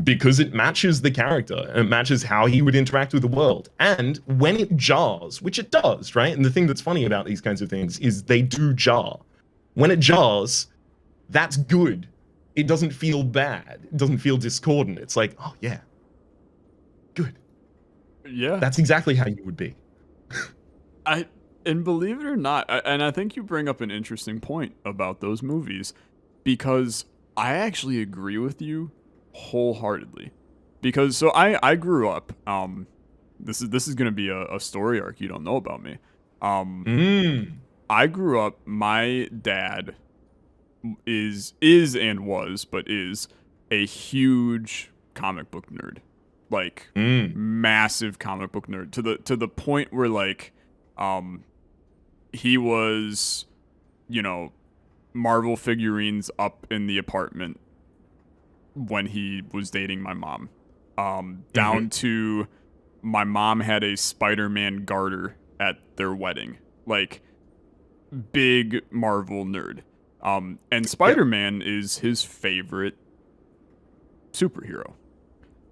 because it matches the character and it matches how he would interact with the world. And when it jars, which it does, right? And the thing that's funny about these kinds of things is they do jar. When it jars, that's good. It doesn't feel bad. It doesn't feel discordant. It's like, oh yeah, good. Yeah. That's exactly how you would be. And believe it or not, and I think you bring up an interesting point about those movies, because I actually agree with you wholeheartedly. Because so I grew up, this is gonna be a story arc you don't know about me. I grew up, my dad is a huge comic book nerd. Like massive comic book nerd to the point where like he was, Marvel figurines up in the apartment when he was dating my mom. Down to my mom had a Spider-Man garter at their wedding. Like big Marvel nerd. And Spider-Man is his favorite superhero.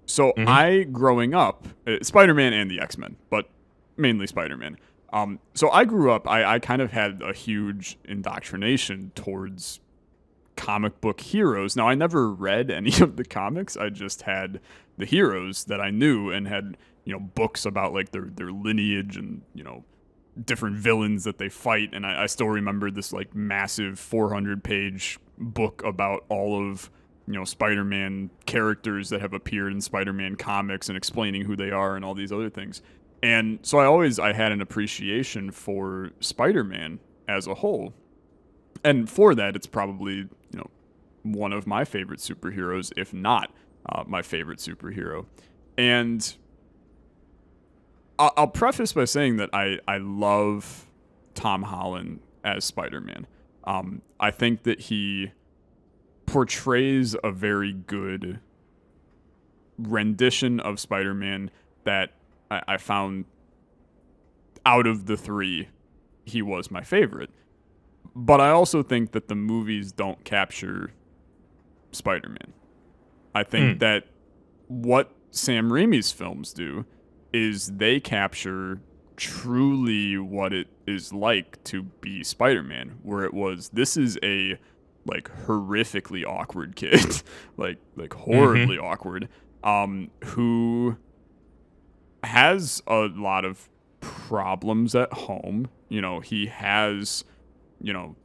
So I, growing up, Spider-Man and the X-Men, but mainly Spider-Man. So I grew up, I kind of had a huge indoctrination towards comic book heroes. Now, I never read any of the comics. I just had the heroes that I knew and had, books about like their lineage and, different villains that they fight. And I still remember this like massive 400-page book about all of, Spider-Man characters that have appeared in Spider-Man comics and explaining who they are and all these other things. And so I had an appreciation for Spider-Man as a whole. And for that, it's probably, one of my favorite superheroes, if not my favorite superhero. And I'll preface by saying that I love Tom Holland as Spider-Man. I think that he portrays a very good rendition of Spider-Man that I found out of the three, he was my favorite. But I also think that the movies don't capture Spider-Man. I think that what Sam Raimi's films do is they capture truly what it is like to be Spider-Man, where it was, this is a like horrifically awkward kid, like horribly awkward, who has a lot of problems at home. You know, he has, you know,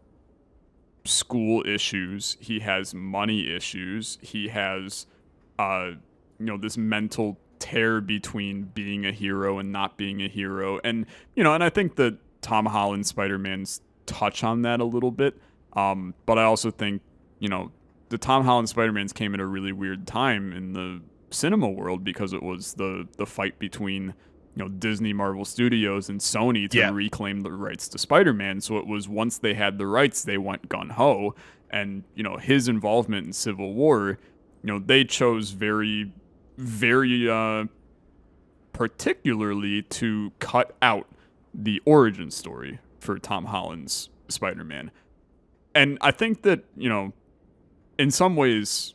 school issues. He has money issues. He has, this mental tear between being a hero and not being a hero. And, and I think that Tom Holland Spider-Man's touch on that a little bit. But I also think, the Tom Holland Spider-Mans came at a really weird time in the cinema world because it was the fight between Disney, Marvel Studios, and Sony to reclaim the rights to Spider-Man. So it was once they had the rights, they went gung-ho. And, his involvement in Civil War, they chose very, very particularly to cut out the origin story for Tom Holland's Spider-Man. And I think that, in some ways,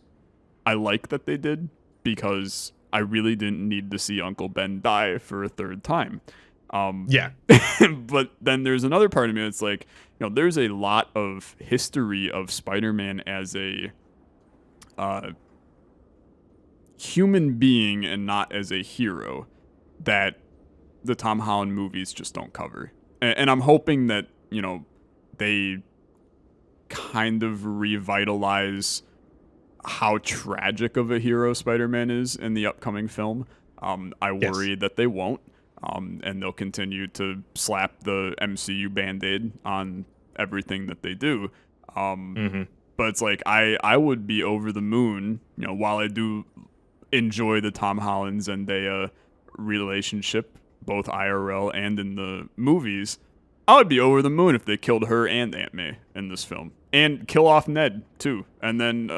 I like that they did because I really didn't need to see Uncle Ben die for a third time. But then there's another part of me that's like, there's a lot of history of Spider-Man as a human being and not as a hero that the Tom Holland movies just don't cover. And I'm hoping that, they kind of revitalize how tragic of a hero Spider-Man is in the upcoming film. I worry that they won't, and they'll continue to slap the MCU Band-Aid on everything that they do. But it's like, I would be over the moon, while I do enjoy the Tom Holland Zendaya relationship, both IRL and in the movies. I would be over the moon if they killed her and Aunt May in this film. And kill off Ned, too. And then,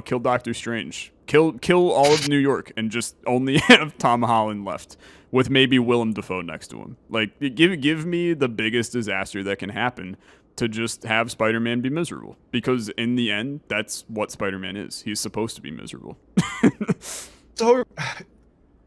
kill Doctor Strange. Kill all of New York and just only have Tom Holland left with maybe Willem Dafoe next to him. Like, give me the biggest disaster that can happen to just have Spider-Man be miserable. Because in the end, that's what Spider-Man is. He's supposed to be miserable. So,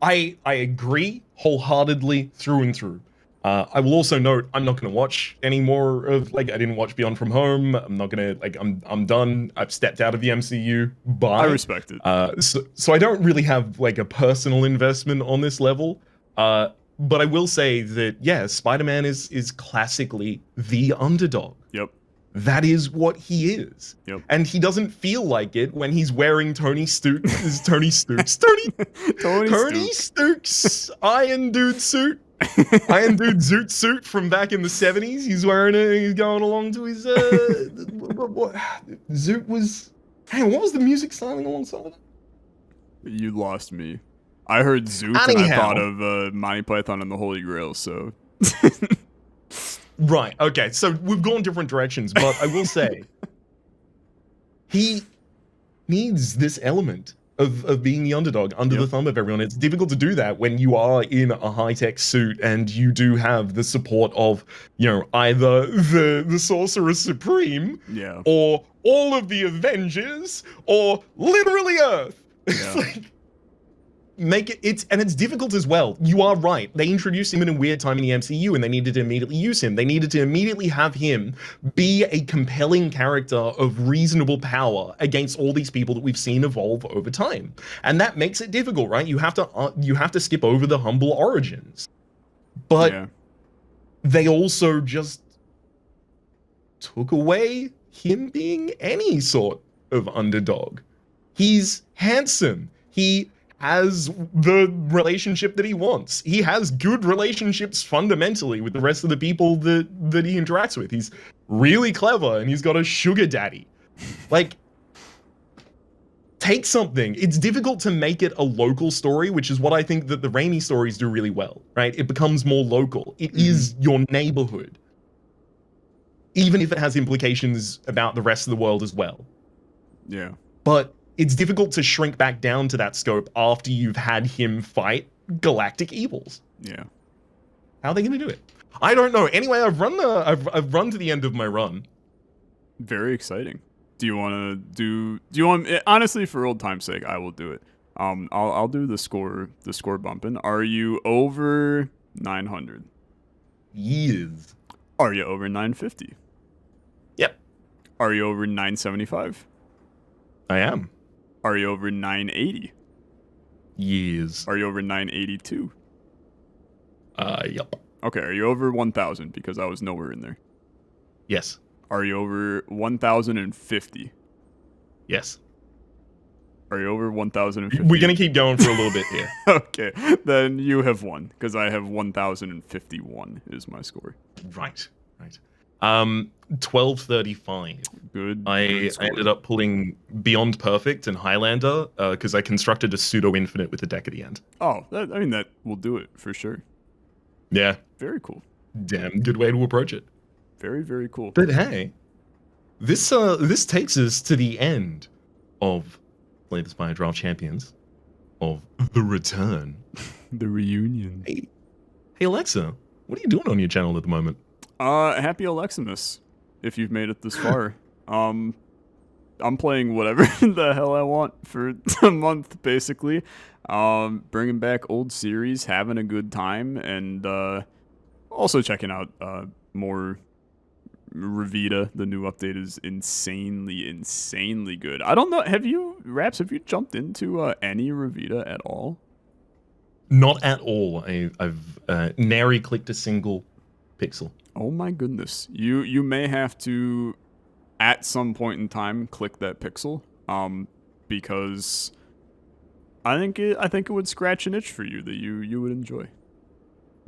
I agree wholeheartedly through and through. I will also note I'm not going to watch any more of, I didn't watch Beyond From Home. I'm not going to, I'm done. I've stepped out of the MCU. Bye. I respect it. So I don't really have, a personal investment on this level. But I will say that, yeah, Spider-Man is classically the underdog. Yep. That is what he is. Yep. And he doesn't feel like it when he's wearing Tony Stooks' Tony Stooks' Iron Dude suit. Iron Dude Zoot suit from back in the 70s. He's wearing it and he's going along to his Zoot was, hang on, what was the music styling alongside it? You lost me. I heard Zoot and I thought of Monty Python and the Holy Grail, so right, okay, so we've gone different directions, but I will say he needs this element of being the underdog under the thumb of everyone. It's difficult to do that when you are in a high-tech suit and you do have the support of, either the Sorcerer Supreme, or all of the Avengers, or literally Earth. It's it's difficult as well. You are right. They introduced him in a weird time in the MCU and they needed to immediately use him. They needed to immediately have him be a compelling character of reasonable power against all these people that we've seen evolve over time. And that makes it difficult, right? You have to skip over the humble origins. But they also just took away him being any sort of underdog. He's handsome. He has the relationship that he wants. He has good relationships fundamentally with the rest of the people that he interacts with. He's really clever and he's got a sugar daddy. Take something. It's difficult to make it a local story, which is what I think that the Raimi stories do really well, right? It becomes more local. It is your neighborhood. Even if it has implications about the rest of the world as well. Yeah. But it's difficult to shrink back down to that scope after you've had him fight galactic evils. Yeah. How are they going to do it? I don't know. Anyway, I've run to the end of my run. Very exciting. Do you want honestly, for old time's sake, I will do it. I'll do the score bumping. Are you over 900? Yes. Are you over 950? Yep. Are you over 975? I am. Are you over 980? years. Are you over 982? Yup. Okay, are you over 1,000? Because I was nowhere in there. Yes. Are you over 1,050? Yes. Are you over 1,050? We're gonna keep going for a little bit here. Okay, then you have won, because I have 1,051 is my score. Right. 1235. Good. I ended up pulling Beyond Perfect and Highlander because I constructed a pseudo infinite with a deck at the end. Oh, I mean, that will do it for sure. Yeah. Very cool. Damn good way to approach it. Very, very cool. But hey, this takes us to the end of Slay the Spire Draft Champions, of the return. The reunion. Hey, Alexa, what are you doing on your channel at the moment? Happy Olexamas, if you've made it this far. I'm playing whatever the hell I want for a month, basically. Bringing back old series, having a good time, and also checking out more Revita. The new update is insanely good. I don't know. Have you jumped into any Revita at all? Not at all. I've nary clicked a single pixel. Oh my goodness. You may have to at some point in time click that pixel. Because I think it would scratch an itch for you that you would enjoy.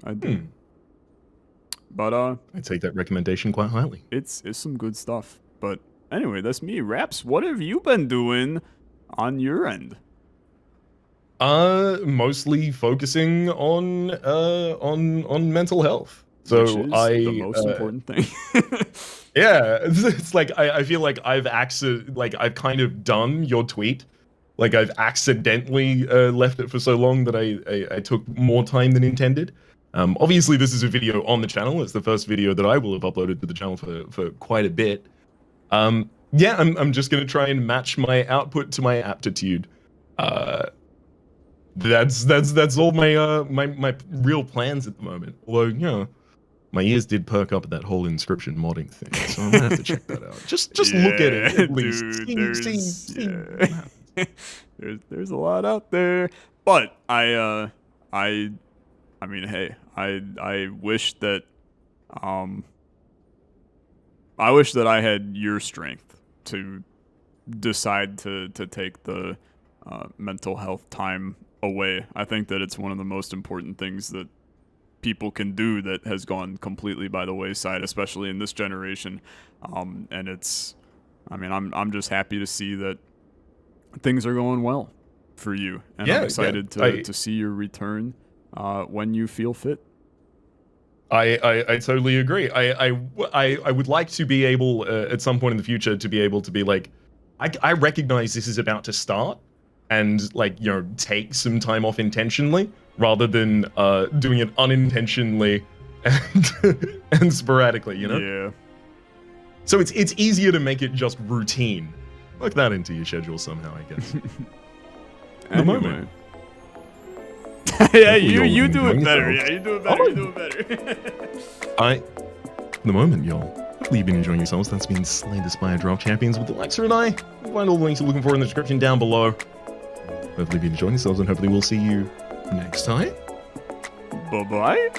I do. But I take that recommendation quite highly. It's some good stuff. But anyway, that's me. Raps, what have you been doing on your end? Mostly focusing on mental health. So Which is the most important thing. Yeah, it's like I feel like I've kind of done your tweet. Like I've accidentally left it for so long that I took more time than intended. Obviously, this is a video on the channel. It's the first video that I will have uploaded to the channel for quite a bit. Yeah, I'm just gonna try and match my output to my aptitude. That's all my real plans at the moment. Although, you know, my ears did perk up at that whole inscription modding thing, so I'm gonna have to check that out. Just look at it at least. Dude, there's a lot out there, but I mean, hey, I wish that I had your strength to decide to take the mental health time away. I think that it's one of the most important things that people can do that has gone completely by the wayside, especially in this generation. And it's, I mean, I'm just happy to see that things are going well for you, and I'm excited to see your return when you feel fit. I totally agree. I would like to be able at some point in the future to be able to be like, I recognize this is about to start, and like, you know, take some time off intentionally rather than doing it unintentionally and sporadically, you know? Yeah. So it's easier to make it just routine. Work that into your schedule somehow, I guess. At the moment. Yeah, you do it better. Yeah, you do it better. You do it better. The moment, y'all. Hopefully you've been enjoying yourselves. That's been Slay the Spire Draft Champions with Olexa and I. You'll find all the links you're looking for in the description down below. Hopefully you've been enjoying yourselves, and hopefully we'll see you next time. Bye-bye.